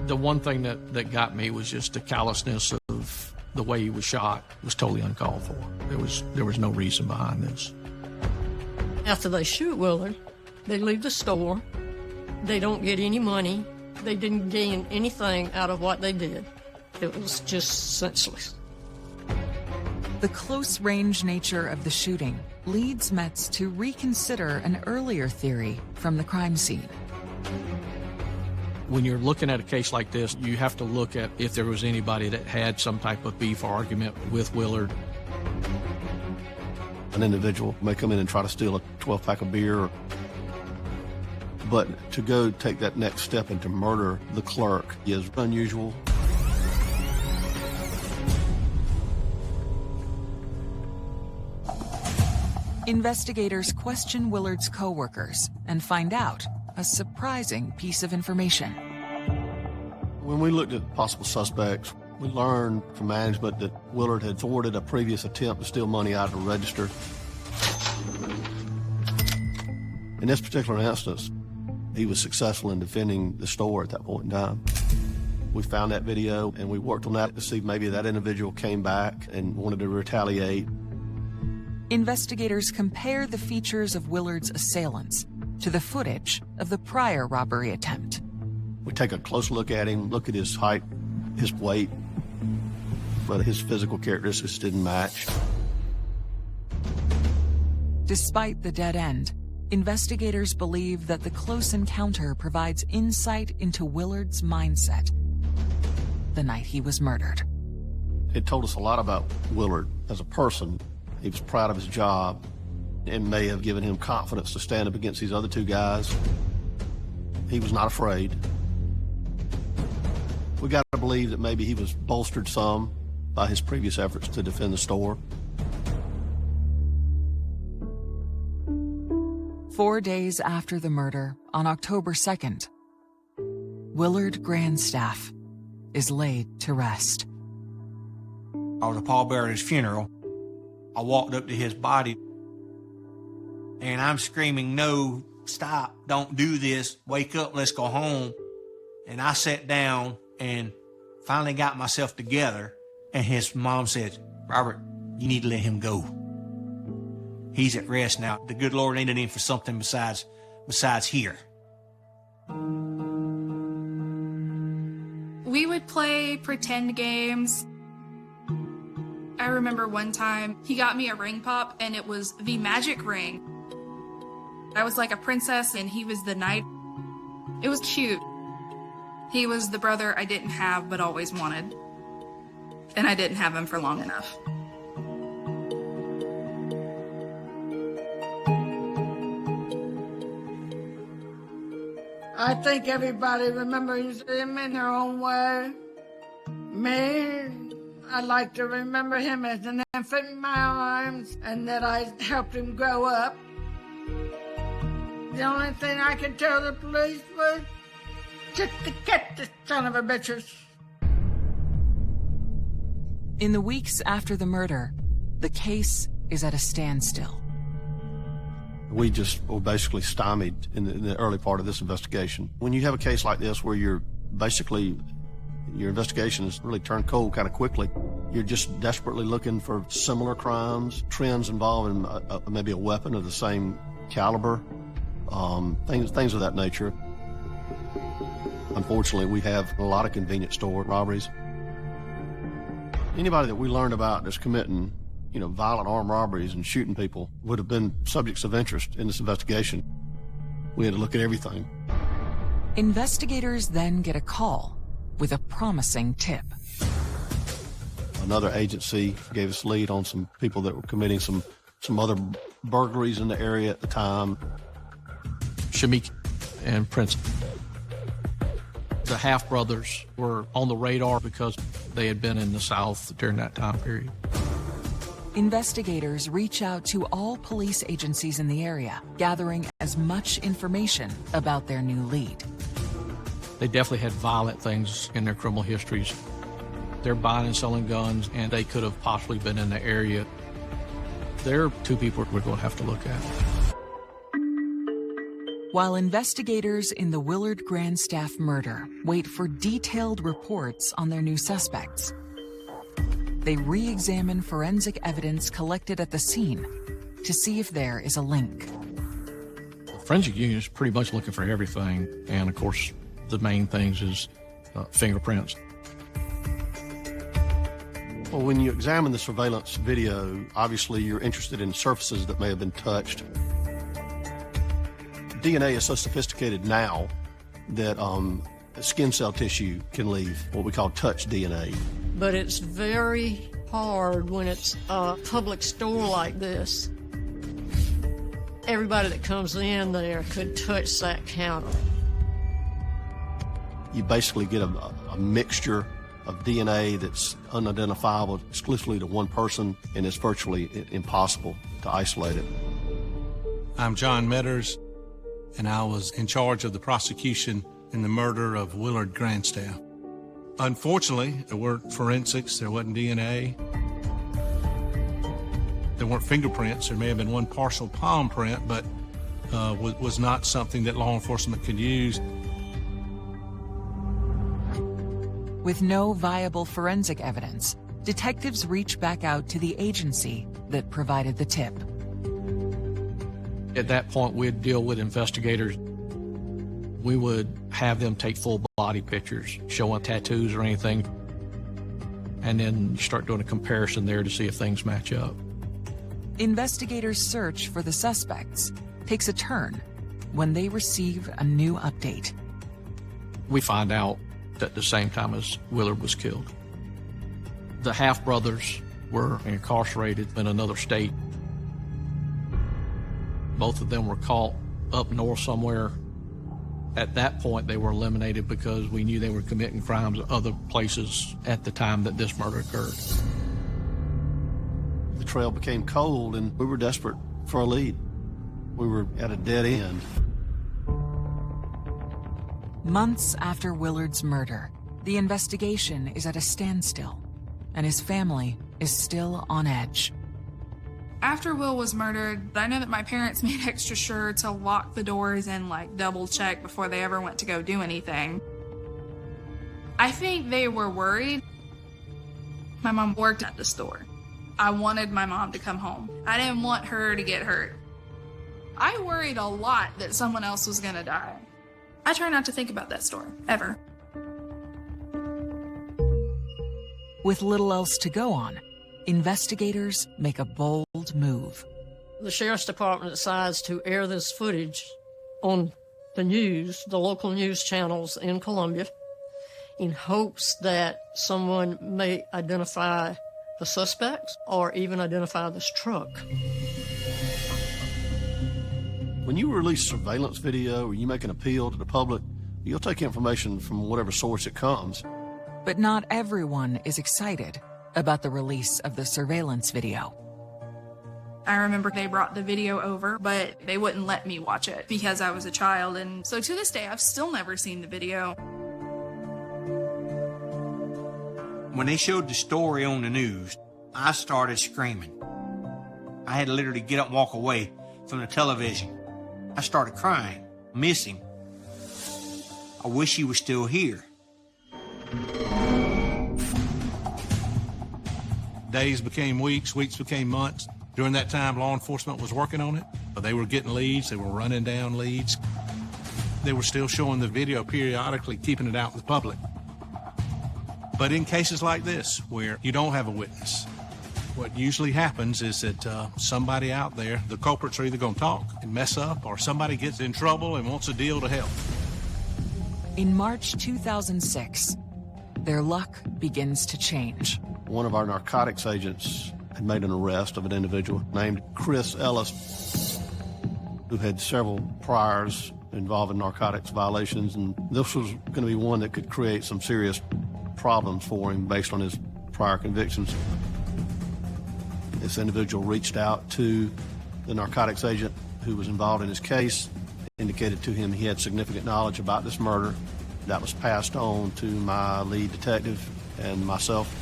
The one thing that got me was just the callousness of the way he was shot was totally uncalled for. There was no reason behind this. After they shoot Willard, they leave the store. They don't get any money. They didn't gain anything out of what they did. It was just senseless. The close-range nature of the shooting leads Metz to reconsider an earlier theory from the crime scene. When you're looking at a case like this, you have to look at if there was anybody that had some type of beef or argument with Willard. An individual may come in and try to steal a 12-pack of beer, but to go take that next step and to murder the clerk is unusual. Investigators question Willard's co-workers and find out a surprising piece of information. When we looked at possible suspects, we learned from management that Willard had thwarted a previous attempt to steal money out of the register. In this particular instance, he was successful in defending the store at that point in time. We found that video and we worked on that to see if maybe that individual came back and wanted to retaliate. Investigators compare the features of Willard's assailants to the footage of the prior robbery attempt. We take a close look at him, look at his height, his weight, but his physical characteristics didn't match. Despite the dead end, investigators believe that the close encounter provides insight into Willard's mindset the night he was murdered. It told us a lot about Willard as a person. He was proud of his job and may have given him confidence to stand up against these other two guys. He was not afraid. We got to believe that maybe he was bolstered some by his previous efforts to defend the store. 4 days after the murder, on October 2nd, Willard Grandstaff is laid to rest. I was a pallbearer at his funeral. I walked up to his body, and I'm screaming, "No, stop, don't do this, wake up, let's go home." And I sat down and finally got myself together, and his mom said, "Robert, you need to let him go. He's at rest now. The good Lord needed him for something besides here." We would play pretend games. I remember one time he got me a ring pop and it was the magic ring. I was like a princess and he was the knight. It was cute. He was the brother I didn't have but always wanted. And I didn't have him for long enough. I think everybody remembers him in their own way. Me, I like to remember him as an infant in my arms and that I helped him grow up. The only thing I could tell the police was just to get this son of a bitches. In the weeks after the murder, the case is at a standstill. We just were basically stymied in the early part of this investigation. When you have a case like this where your investigation is really turned cold kind of quickly, you're just desperately looking for similar crimes, trends involving maybe a weapon of the same caliber, things of that nature. Unfortunately, we have a lot of convenience store robberies. Anybody that we learned about that's committing, violent armed robberies and shooting people would have been subjects of interest in this investigation. We had to look at everything. Investigators then get a call with a promising tip. Another agency gave us lead on some people that were committing some other burglaries in the area at the time. Shamik and Prince. The Half brothers were on the radar because they had been in the South during that time period. Investigators reach out to all police agencies in the area, gathering as much information about their new lead. They definitely had violent things in their criminal histories. They're buying and selling guns, and they could have possibly been in the area. There are two people we're going to have to look at. While investigators in the Willard Grandstaff murder wait for detailed reports on their new suspects, they re-examine forensic evidence collected at the scene to see if there is a link. The forensic unit is pretty much looking for everything, and of course, the main things is fingerprints. Well, when you examine the surveillance video, obviously you're interested in surfaces that may have been touched. DNA is so sophisticated now that skin cell tissue can leave what we call touch DNA. But it's very hard when it's a public store like this. Everybody that comes in there could touch that counter. You basically get a mixture of DNA that's unidentifiable exclusively to one person, and it's virtually impossible to isolate it. I'm John Metters, and I was in charge of the prosecution in the murder of Willard Grandstaff. Unfortunately, there weren't forensics, there wasn't DNA. There weren't fingerprints. There may have been one partial palm print, but was not something that law enforcement could use. With no viable forensic evidence, detectives reach back out to the agency that provided the tip. At that point, we'd deal with investigators. We would have them take full body pictures, showing tattoos or anything, and then start doing a comparison there to see if things match up. Investigators' search for the suspects takes a turn when they receive a new update. We find out at the same time as Willard was killed. The Half brothers were incarcerated in another state. Both of them were caught up north somewhere. At that point, they were eliminated because we knew they were committing crimes at other places at the time that this murder occurred. The trail became cold, and we were desperate for a lead. We were at a dead end. Months after Willard's murder, the investigation is at a standstill, and his family is still on edge. After Will was murdered, I know that my parents made extra sure to lock the doors and double check before they ever went to go do anything. I think they were worried. My mom worked at the store. I wanted my mom to come home. I didn't want her to get hurt. I worried a lot that someone else was gonna die. I try not to think about that store, ever. With little else to go on, investigators make a bold move. The sheriff's department decides to air this footage on the news, the local news channels in Columbia, in hopes that someone may identify the suspects or even identify this truck. When you release surveillance video or you make an appeal to the public, you'll take information from whatever source it comes. But not everyone is excited about the release of the surveillance video. I remember they brought the video over, but they wouldn't let me watch it because I was a child. And so to this day, I've still never seen the video. When they showed the story on the news, I started screaming. I had to literally get up and walk away from the television. I started crying, miss him. I wish he was still here. Days became weeks, weeks became months. During that time, law enforcement was working on it. They were getting leads, they were running down leads. They were still showing the video periodically, keeping it out in the public. But in cases like this, where you don't have a witness, what usually happens is that somebody out there, the culprits are either going to talk and mess up, or somebody gets in trouble and wants a deal to help. In March 2006, their luck begins to change. One of our narcotics agents had made an arrest of an individual named Chris Ellis, who had several priors involving narcotics violations, and this was going to be one that could create some serious problems for him based on his prior convictions. This individual reached out to the narcotics agent who was involved in his case, indicated to him he had significant knowledge about this murder. That was passed on to my lead detective and myself.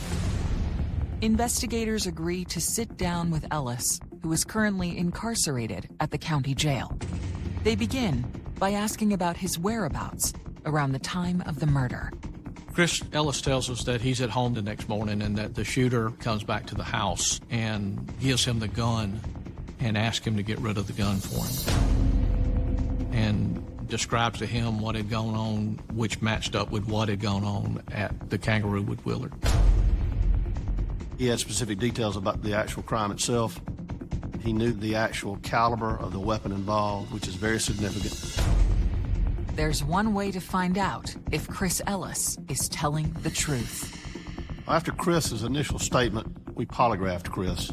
Investigators agree to sit down with Ellis, who is currently incarcerated at the county jail. They begin by asking about his whereabouts around the time of the murder. Chris Ellis tells us that he's at home the next morning and that the shooter comes back to the house and gives him the gun and asks him to get rid of the gun for him. And describes to him what had gone on, which matched up with what had gone on at the Kangaroo with Willard. He had specific details about the actual crime itself. He knew the actual caliber of the weapon involved, which is very significant. There's one way to find out if Chris Ellis is telling the truth. After Chris's initial statement, we polygraphed Chris.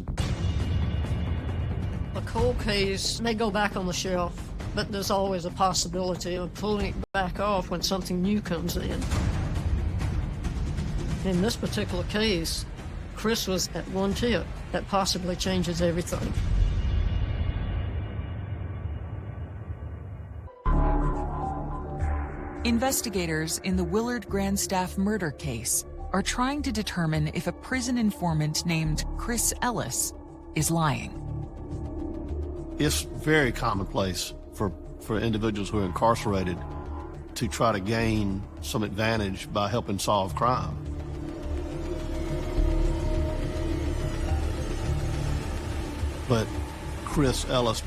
A cold case may go back on the shelf, but there's always a possibility of pulling it back off when something new comes in. In this particular case, Chris was at one tip that possibly changes everything. Investigators in the Willard Grandstaff murder case are trying to determine if a prison informant named Chris Ellis is lying. It's very commonplace for individuals who are incarcerated to try to gain some advantage by helping solve crime. But Chris Ellis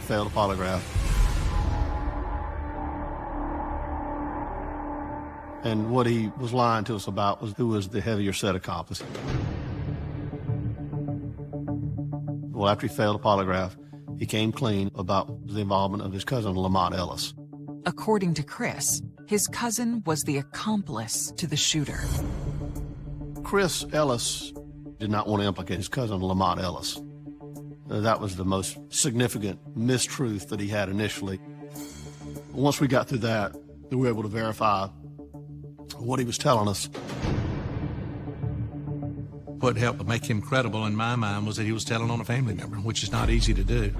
failed a polygraph. And what he was lying to us about was who was the heavier set accomplice. Well, after he failed a polygraph, he came clean about the involvement of his cousin, Lamont Ellis. According to Chris, his cousin was the accomplice to the shooter. Chris Ellis did not want to implicate his cousin, Lamont Ellis. That was the most significant mistruth that he had initially. Once we got through that, we were able to verify what he was telling us. What helped make him credible in my mind was that he was telling on a family member, which is not easy to do.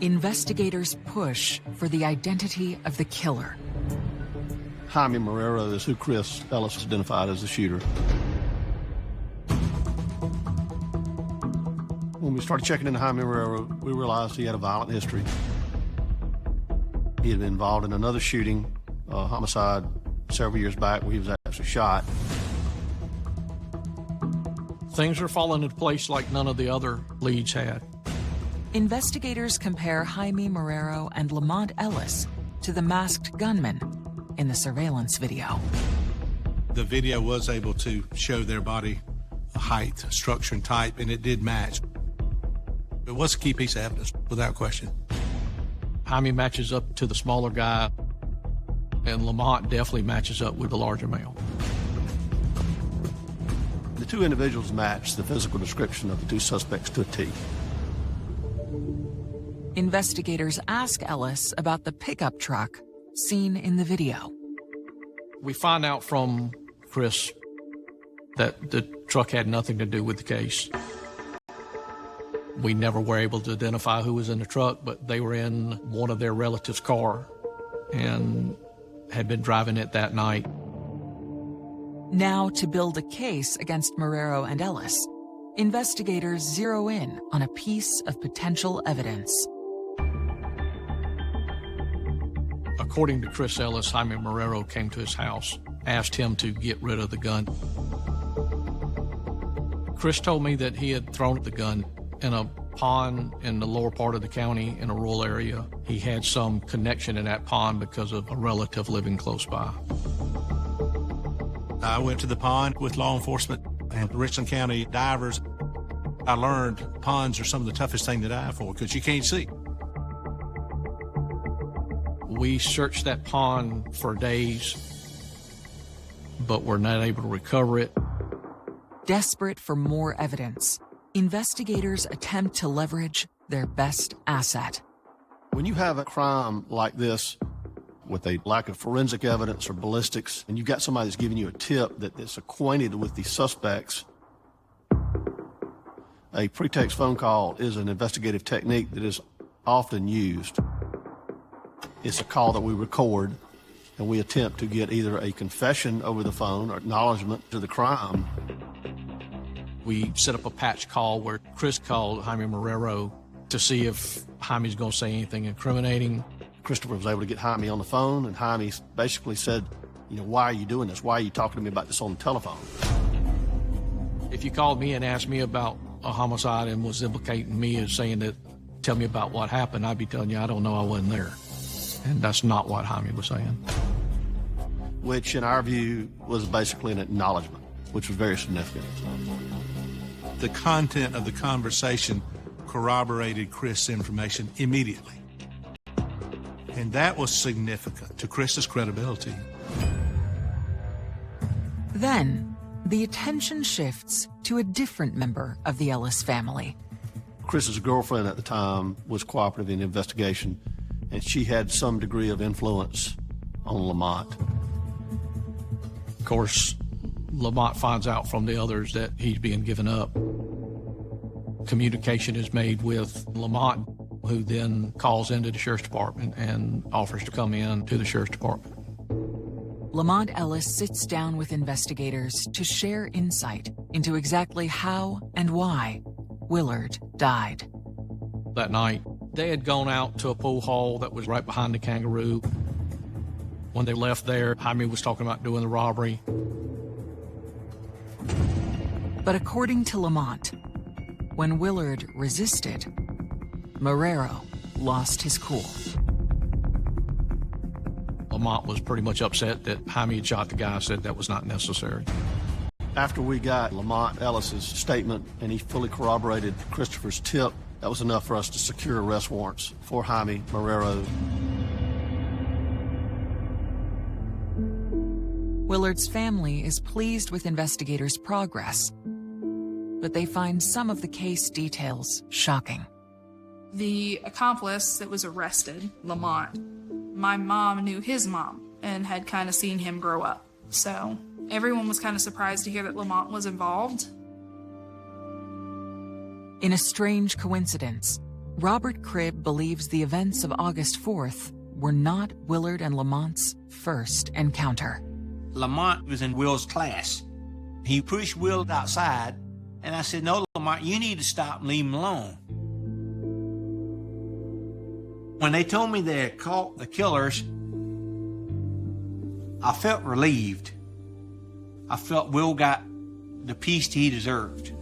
Investigators push for the identity of the killer. Jaime Marrero is who Chris Ellis identified as the shooter. When we started checking into Jaime Marrero, we realized he had a violent history. He had been involved in another shooting, a homicide, several years back where he was actually shot. Things are falling into place like none of the other leads had. Investigators compare Jaime Marrero and Lamont Ellis to the masked gunman in the surveillance video. The video was able to show their body height, structure, and type, and it did match. It was a key piece of evidence, without question. Jaime matches up to the smaller guy, and Lamont definitely matches up with the larger male. The two individuals matched the physical description of the two suspects to a T. investigators ask Ellis about the pickup truck seen in the video. We find out from Chris that the truck had nothing to do with the case. We never were able to identify who was in the truck, but they were in one of their relatives' car and had been driving it that night. Now, to build a case against Marrero and Ellis, investigators zero in on a piece of potential evidence. According to Chris Ellis, Jaime Marrero came to his house, asked him to get rid of the gun. Chris told me that he had thrown the gun in a pond in the lower part of the county in a rural area. He had some connection in that pond because of a relative living close by. I went to the pond with law enforcement and Richland County divers. I learned ponds are some of the toughest thing to dive for because you can't see. We searched that pond for days, but were not able to recover it. Desperate for more evidence, investigators attempt to leverage their best asset. When you have a crime like this with a lack of forensic evidence or ballistics, and you've got somebody that's giving you a tip that's acquainted with the suspects, a pretext phone call is an investigative technique that is often used. It's a call that we record, and we attempt to get either a confession over the phone or acknowledgement to the crime. We set up a patch call where Chris called Jaime Marrero to see if Jaime's going to say anything incriminating. Christopher was able to get Jaime on the phone, and Jaime basically said, you know, why are you doing this? Why are you talking to me about this on the telephone? If you called me and asked me about a homicide and was implicating me as saying that, tell me about what happened, I'd be telling you, I don't know, I wasn't there. And that's not what Jaime was saying. Which, in our view, was basically an acknowledgement, which was very significant. The content of the conversation corroborated Chris' information immediately. And that was significant to Chris's credibility. Then, the attention shifts to a different member of the Ellis family. Chris's girlfriend at the time was cooperative in the investigation, and she had some degree of influence on Lamont. Of course, Lamont finds out from the others that he's being given up. Communication is made with Lamont, who then calls into the sheriff's department and offers to come in to the sheriff's department. Lamont Ellis sits down with investigators to share insight into exactly how and why Willard died. That night, they had gone out to a pool hall that was right behind the Kangaroo. When they left there, Jaime was talking about doing the robbery. But according to Lamont, when Willard resisted, Marrero lost his cool. Lamont was pretty much upset that Jaime had shot the guy, said that was not necessary. After we got Lamont Ellis's statement and he fully corroborated Christopher's tip, that was enough for us to secure arrest warrants for Jaime Marrero. Willard's family is pleased with investigators' progress, but they find some of the case details shocking. The accomplice that was arrested, Lamont, my mom knew his mom and had kind of seen him grow up. So everyone was kind of surprised to hear that Lamont was involved. In a strange coincidence, Robert Cribb believes the events of August 4th were not Willard and Lamont's first encounter. Lamont was in Will's class. He pushed Will outside, and I said, no, Lamont, you need to stop and leave him alone. When they told me they had caught the killers, I felt relieved. I felt Will got the peace he deserved.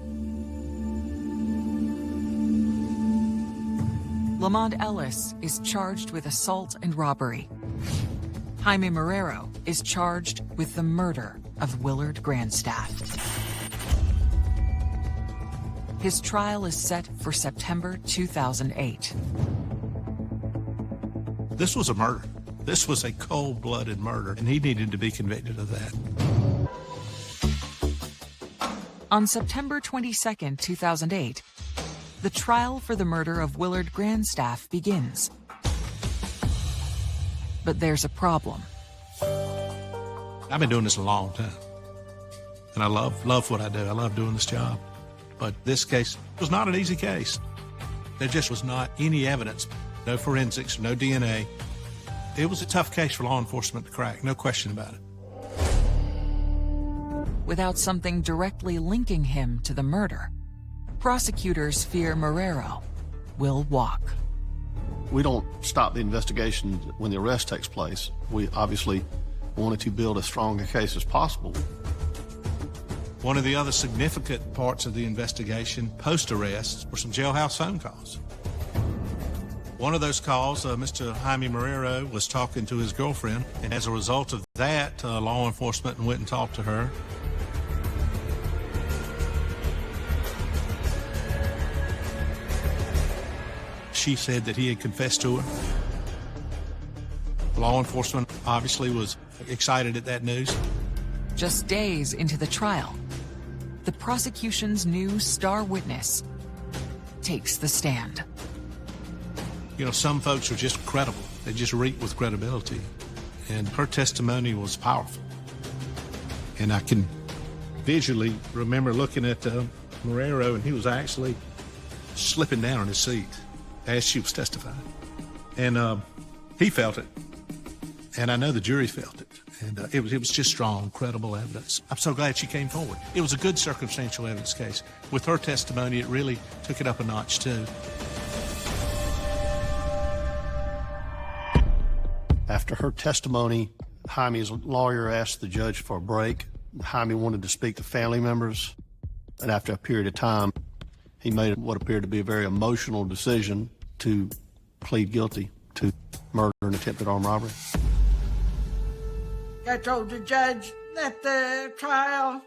Lamont Ellis is charged with assault and robbery. Jaime Marrero is charged with the murder of Willard Grandstaff. His trial is set for September 2008. This was a murder. This was a cold-blooded murder, and he needed to be convicted of that. On September 22nd, 2008, The trial for the murder of Willard Grandstaff begins. But there's a problem. I've been doing this a long time. And I love what I do. I love doing this job. But this case was not an easy case. There just was not any evidence, no forensics, no DNA. It was a tough case for law enforcement to crack, no question about it. Without something directly linking him to the murder, prosecutors fear Marrero will walk. We don't stop the investigation when the arrest takes place. We obviously wanted to build as strong a case as possible. One of the other significant parts of the investigation post-arrest were some jailhouse phone calls. One of those calls, Mr. Jaime Marrero was talking to his girlfriend, and as a result of that, law enforcement went and talked to her. She said that he had confessed to her. Law enforcement obviously was excited at that news. Just days into the trial, the prosecution's new star witness takes the stand. You know, some folks are just credible. They just reek with credibility. And her testimony was powerful. And I can visually remember looking at Marrero, and he was actually slipping down in his seat as she was testifying. And he felt it. And I know the jury felt it. And it was just strong, credible evidence. I'm so glad she came forward. It was a good circumstantial evidence case. With her testimony, it really took it up a notch, too. After her testimony, Jaime's lawyer asked the judge for a break. Jaime wanted to speak to family members. And after a period of time, he made what appeared to be a very emotional decision to plead guilty to murder and attempted armed robbery. I told the judge at the trial,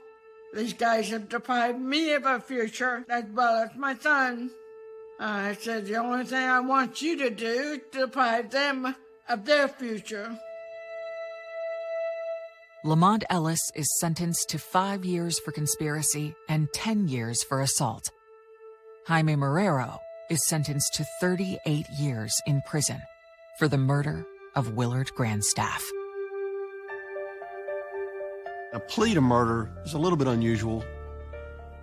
these guys have deprived me of a future as well as my son. I said, the only thing I want you to do is deprive them of their future. Lamont Ellis is sentenced to 5 years for conspiracy and 10 years for assault. Jaime Marrero is sentenced to 38 years in prison for the murder of Willard Grandstaff. A plea to murder is a little bit unusual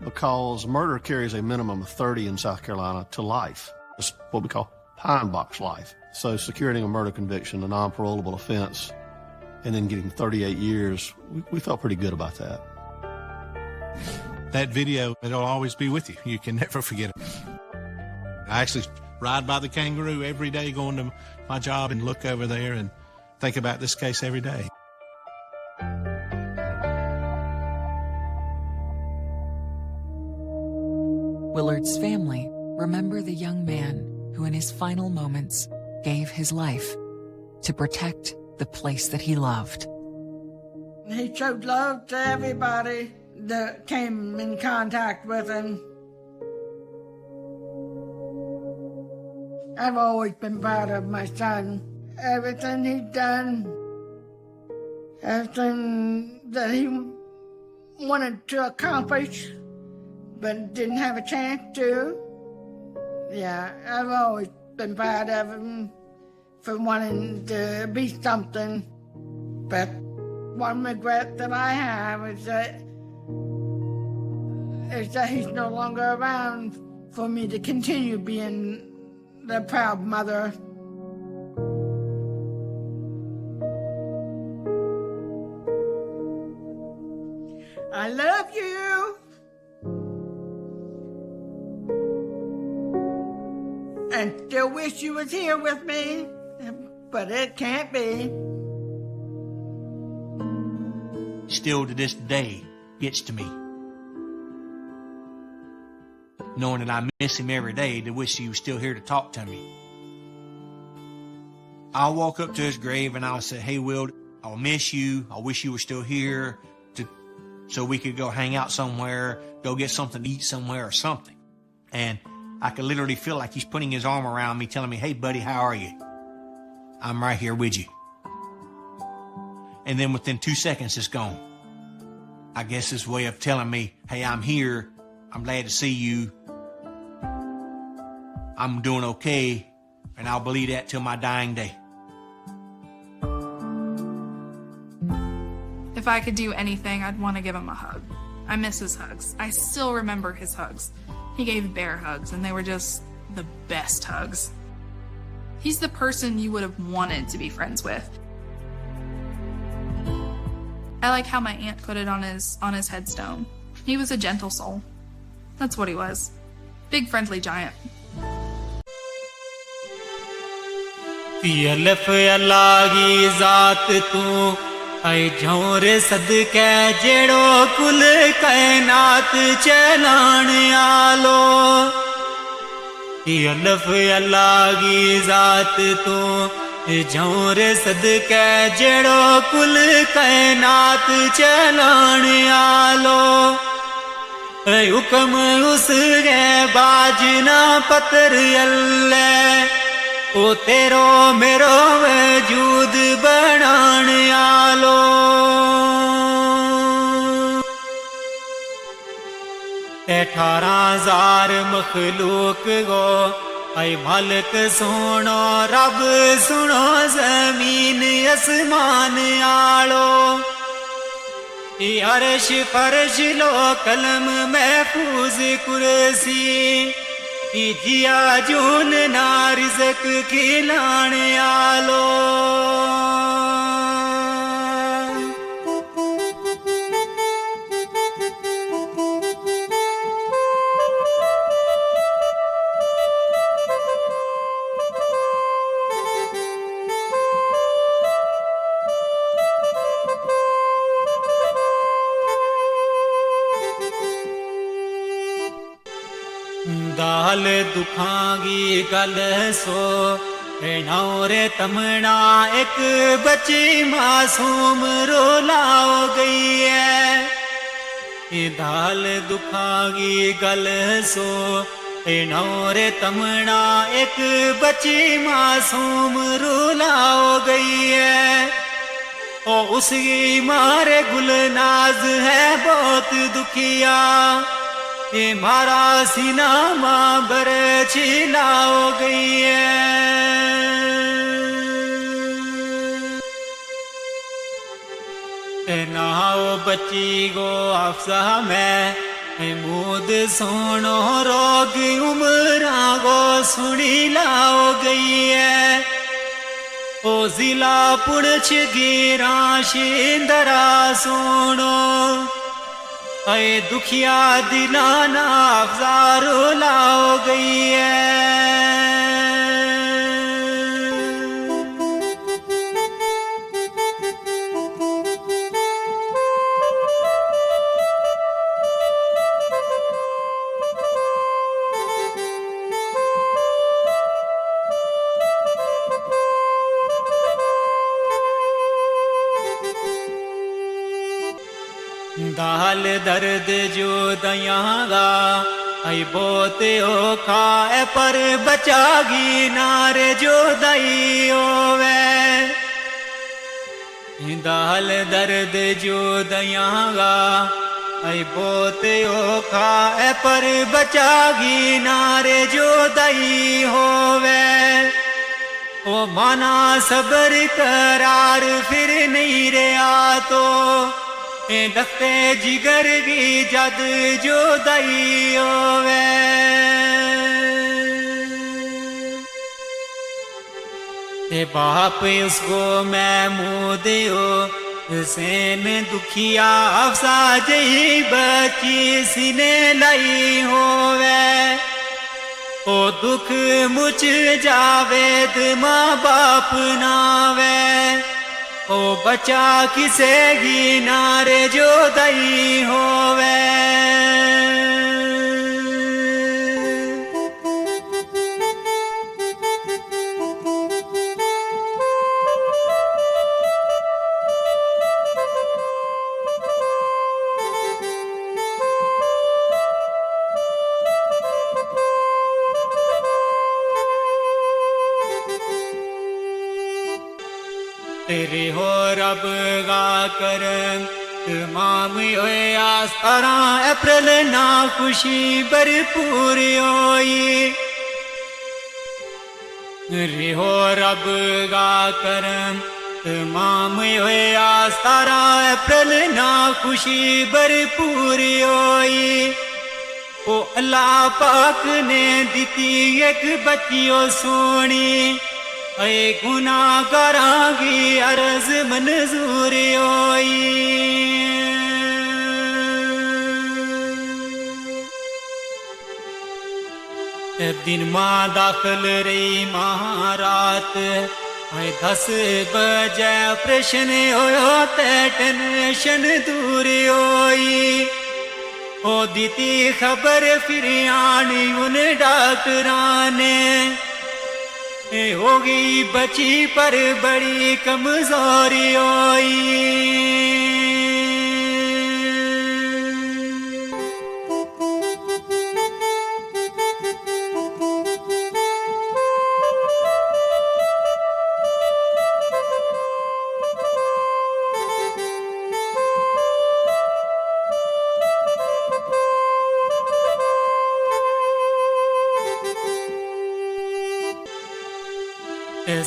because murder carries a minimum of 30 in South Carolina to life. It's what we call pine box life. So securing a murder conviction, a non-parolable offense, and then getting 38 years, we felt pretty good about that. That video, it'll always be with you. You can never forget it. I actually ride by the Kangaroo every day going to my job and look over there and think about this case every day. Willard's family remember the young man who in his final moments gave his life to protect the place that he loved. He showed love to everybody that came in contact with him. I've always been proud of my son. Everything he's done, everything that he wanted to accomplish, but didn't have a chance to. Yeah, I've always been proud of him for wanting to be something. But one regret that I have is that he's no longer around for me to continue being the proud mother. I love you. And still wish you was here with me, but it can't be. Still to this day gets to me. Knowing that I miss him every day, to wish he was still here to talk to me. I'll walk up to his grave and I'll say, hey, Will, I'll miss you. I wish you were still here so we could go hang out somewhere, go get something to eat somewhere or something. And I could literally feel like he's putting his arm around me, telling me, hey, buddy, how are you? I'm right here with you. And then within 2 seconds, it's gone. I guess his way of telling me, hey, I'm here. I'm glad to see you. I'm doing okay, and I'll believe that till my dying day. If I could do anything, I'd want to give him a hug. I miss his hugs. I still remember his hugs. He gave bear hugs, and they were just the best hugs. He's the person you would have wanted to be friends with. I like how my aunt put it on his headstone. He was a gentle soul. That's what he was. Big friendly giant. अल्लाह की ज़ात तू ऐ झोर सदके जेड़ो कुल कायनात चलाण आलो अल्लाह की ज़ात तू झोर सदके जेड़ो कुल कायनात चलाण आलो हुक्म उस गए बाजना पतर अल्लाह ओ तेरो मेरो वजूद बनाण आलो 18,000 मखलूक गो ऐ मालिक सुनो रब सुनो जमीन आसमान आलो अर्श फर्श लो कलम महफूज कुर्सी जिया जून ना रिज़्क खिलाण आलो दाल दुखांगी गल सो नौरे तमना एक बच्ची मासूम रोलाओ गई है दाल दुखांगी गल सो नौरे तमना एक बच्ची मासूम रोलाओ गई है ओ उसकी मारे गुलनाज है बहुत दुखिया मारा सीना माँ बर छिलाओ गई है नाओ बच्ची गो अफसा में मूद सोनो रोग उमरा गो सुनी लाओ गई है ओ जिला पुणछ गिरा शिंदरा सोनो ऐ दुखिया दिलाना अफजारो लाओ गई है दाल दर्द जो दयागा आई बोते ओ खाए पर बचागी नारे जो दई ओवे दाल दर्द जो दयागा आई बोते ओ खाए पर बचागी नारे जो दई होवे ओ माना सबर करार फिर नहीं रहा तो दफ्ते जिगर की जद जो दई होवे बाप उसको मैं मुँह दियो सेन दुखिया अफसा जही बची सीने लाई होवे ओ दुख मुझ जावेद माँ बाप नावे ओ बचा किसे गी नारे जो दई होवे तेरे हो रब गा कर तमाम होया 17 अप्रैल ना खुशी भरपूर होई रिहो रब गा करम तमाम होया 17 अप्रैल ना खुशी भरपूर होई ओ अल्लाह पाक ने दिती एक बच्चियो सोनी ऐ गुनाहगारां गी अर्ज मंजूर होई दिन मां दाखिल रही महारात 10 बजे ऑपरेशन होयो ते टेंशन दूर होई ओ दीती खबर फिर आनी उन डॉक्टरां ने होगी बची पर बड़ी कमजोरी होई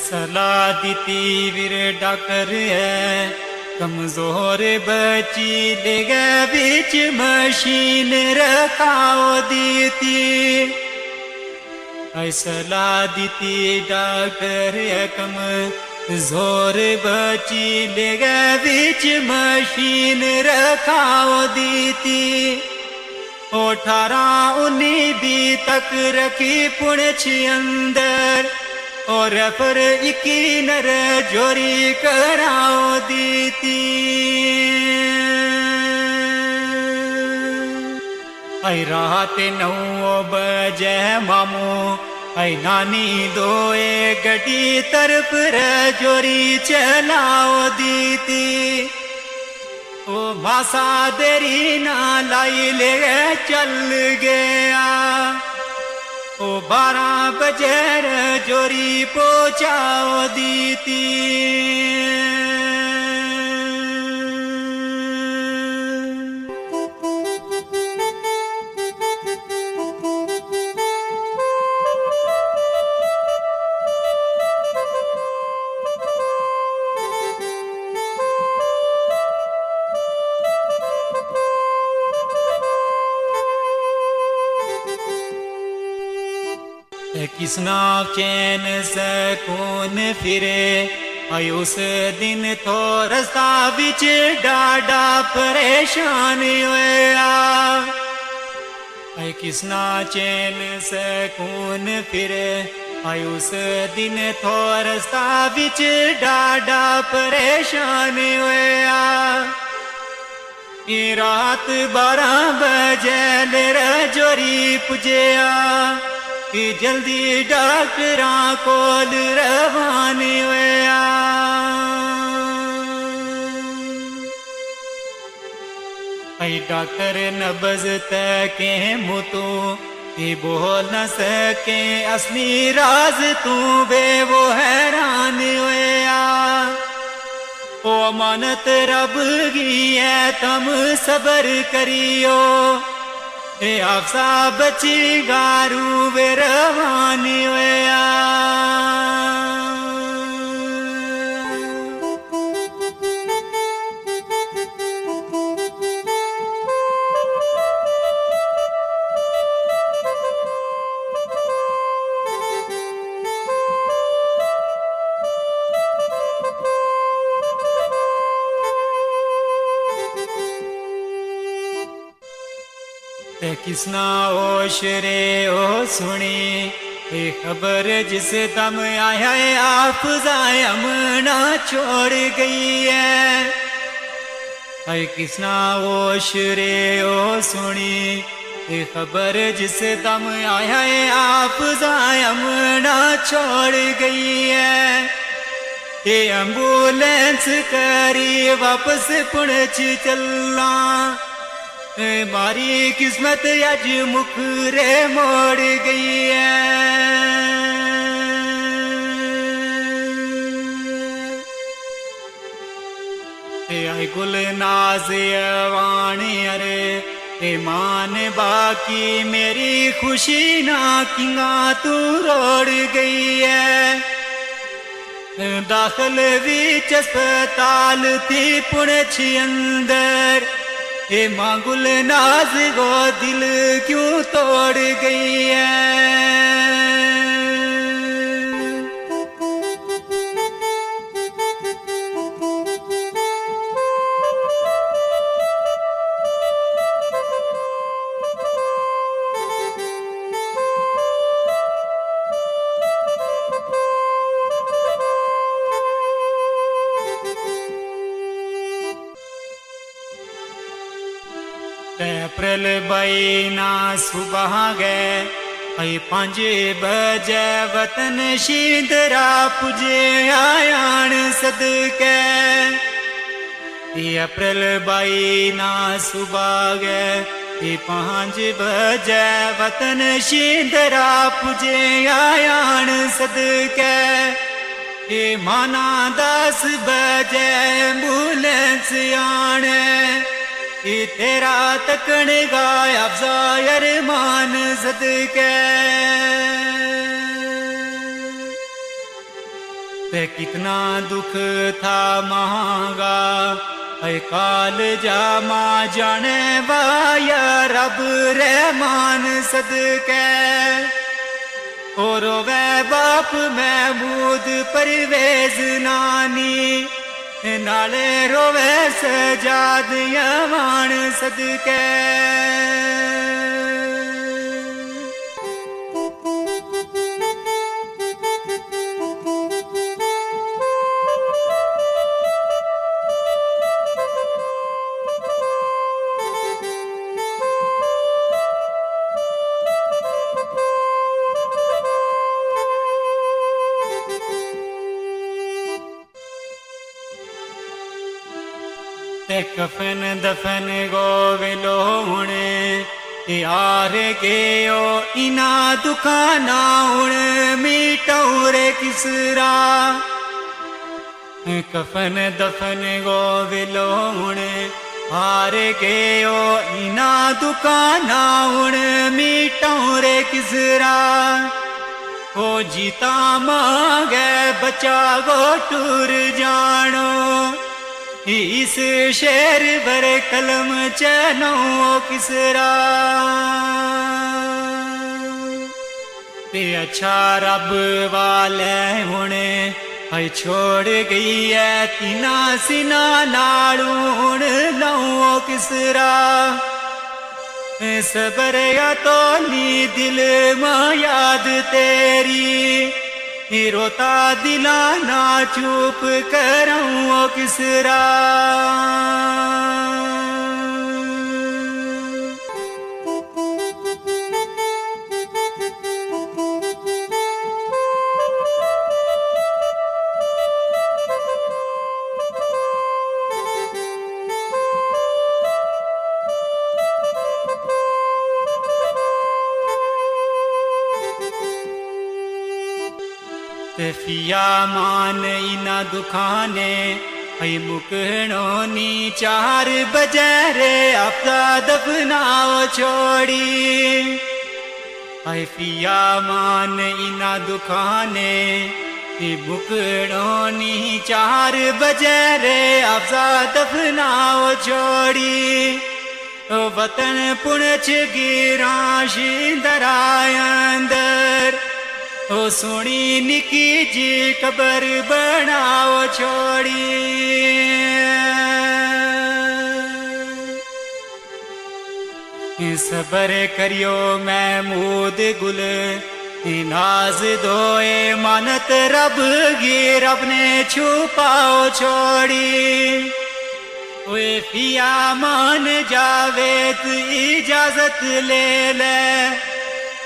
सलाह दीती वीर डॉक्टर है कमजोर बची ले गए बीच मशीन रखाओ दीती ऐ सलाह दीती डॉक्टर है कमजोर बची ले गए बीच मशीन रखाओ दीती 18 19 भी तक रखी पुणछ अंदर और पर इकी नर जोरी कराओ दीती आई रात 9 बजे मामू आई नानी दोए गड्डी तरफ जोरी चलाओ दीती ओ मासा देरी ना लाई ले चल गया ओ 12 बजे जोरी पहुंचाओ दीती किसना चैन सकून फिरे आई उस दिन तो रास्ता बिच डाडा परेशान होया आई किसना चैन सकून फिरे आई उस दिन तो रास्ता बिच डाडा परेशान होया रात 12 बजे ले जोरी पुजया कि जल्दी डॉक्टरां कोल रवान होया आई डॉक्टर नब्ज तके मुतू कि बोल न सके असली राज तू बे वो हैरान होया ओ अमानत रब गी है तम सबर करियो ए आपसा बची गारू वे रवानी होया किसना होश रे ओ सुनी ये खबर जिस दम आया है आप जायमना छोड़ गई है ऐ किसना होश रे ओ सुनी ये खबर जिस दम आया है आप जायमना छोड़ गई है ये एम्बुलेंस करी वापस पुणछ चलना मारी किस्मत अज मुखरे मोड़ गई है आई गुल नाज वाणी अरे ईमान बाकी मेरी खुशी ना किंगा तू रोड़ गई है दाखिल विच अस्पताल थी पुणछ अंदर ए मांगुल नाज गो दिल क्यों तोड़ गई है अप्रैल बईना सुबह गए 5 बजे वतन शींदरा पुजे आयान सदके अप्रैल बईना सुबह गए 5 बजे वतन शींदरा पुजे आयान सदके माना 10 बजे एम्बुलेंस आने तेरा तकन गायब ज़ायर मान सदके ते कितना दुख था महंगा ऐ काल जामा जाने वाया रब रहमान सदके और वे बाप महमूद परवेज नानी नाले रोवे सजाद यमान सदके ते कफन दफन गो विलोणे यार गयो इना दुकाना उण मीटौरे किसरा कफन दफन गो विलोणे हार गयो इना दुकाना उण मीटौरे किसरा ओ जीता मांगे बचा गो टूर जानो इस शेर बर कलम चनो किसरा ते अच्छा रब वाले हुणे आई छोड़ गई है तीना सिना नालूण लो किसरा सबर या तो नी दिल मां याद तेरी रोता दिला ना चुप करूं किसरा फिया मान इना दुखाने आई मुकणो नी 4 बजे रे आपका दफनाओ छोड़ी आई फिया मान इना दुखाने मुकणो नी 4 बजे रे आपका दफनाओ छोड़ी वतन पुणछ गिरा शींदरा अंदर ओ सोनी निकी जी कबर बनाओ छोड़ी सबर करियो महमूद गुल नाज दोए मानत रब गी रब ने छुपाओ छोड़ी वे पिया मान जावे तू इजाजत ले ले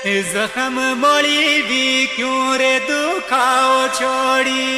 जख्म मोड़ी भी क्यों रे दुखाओ छोड़ी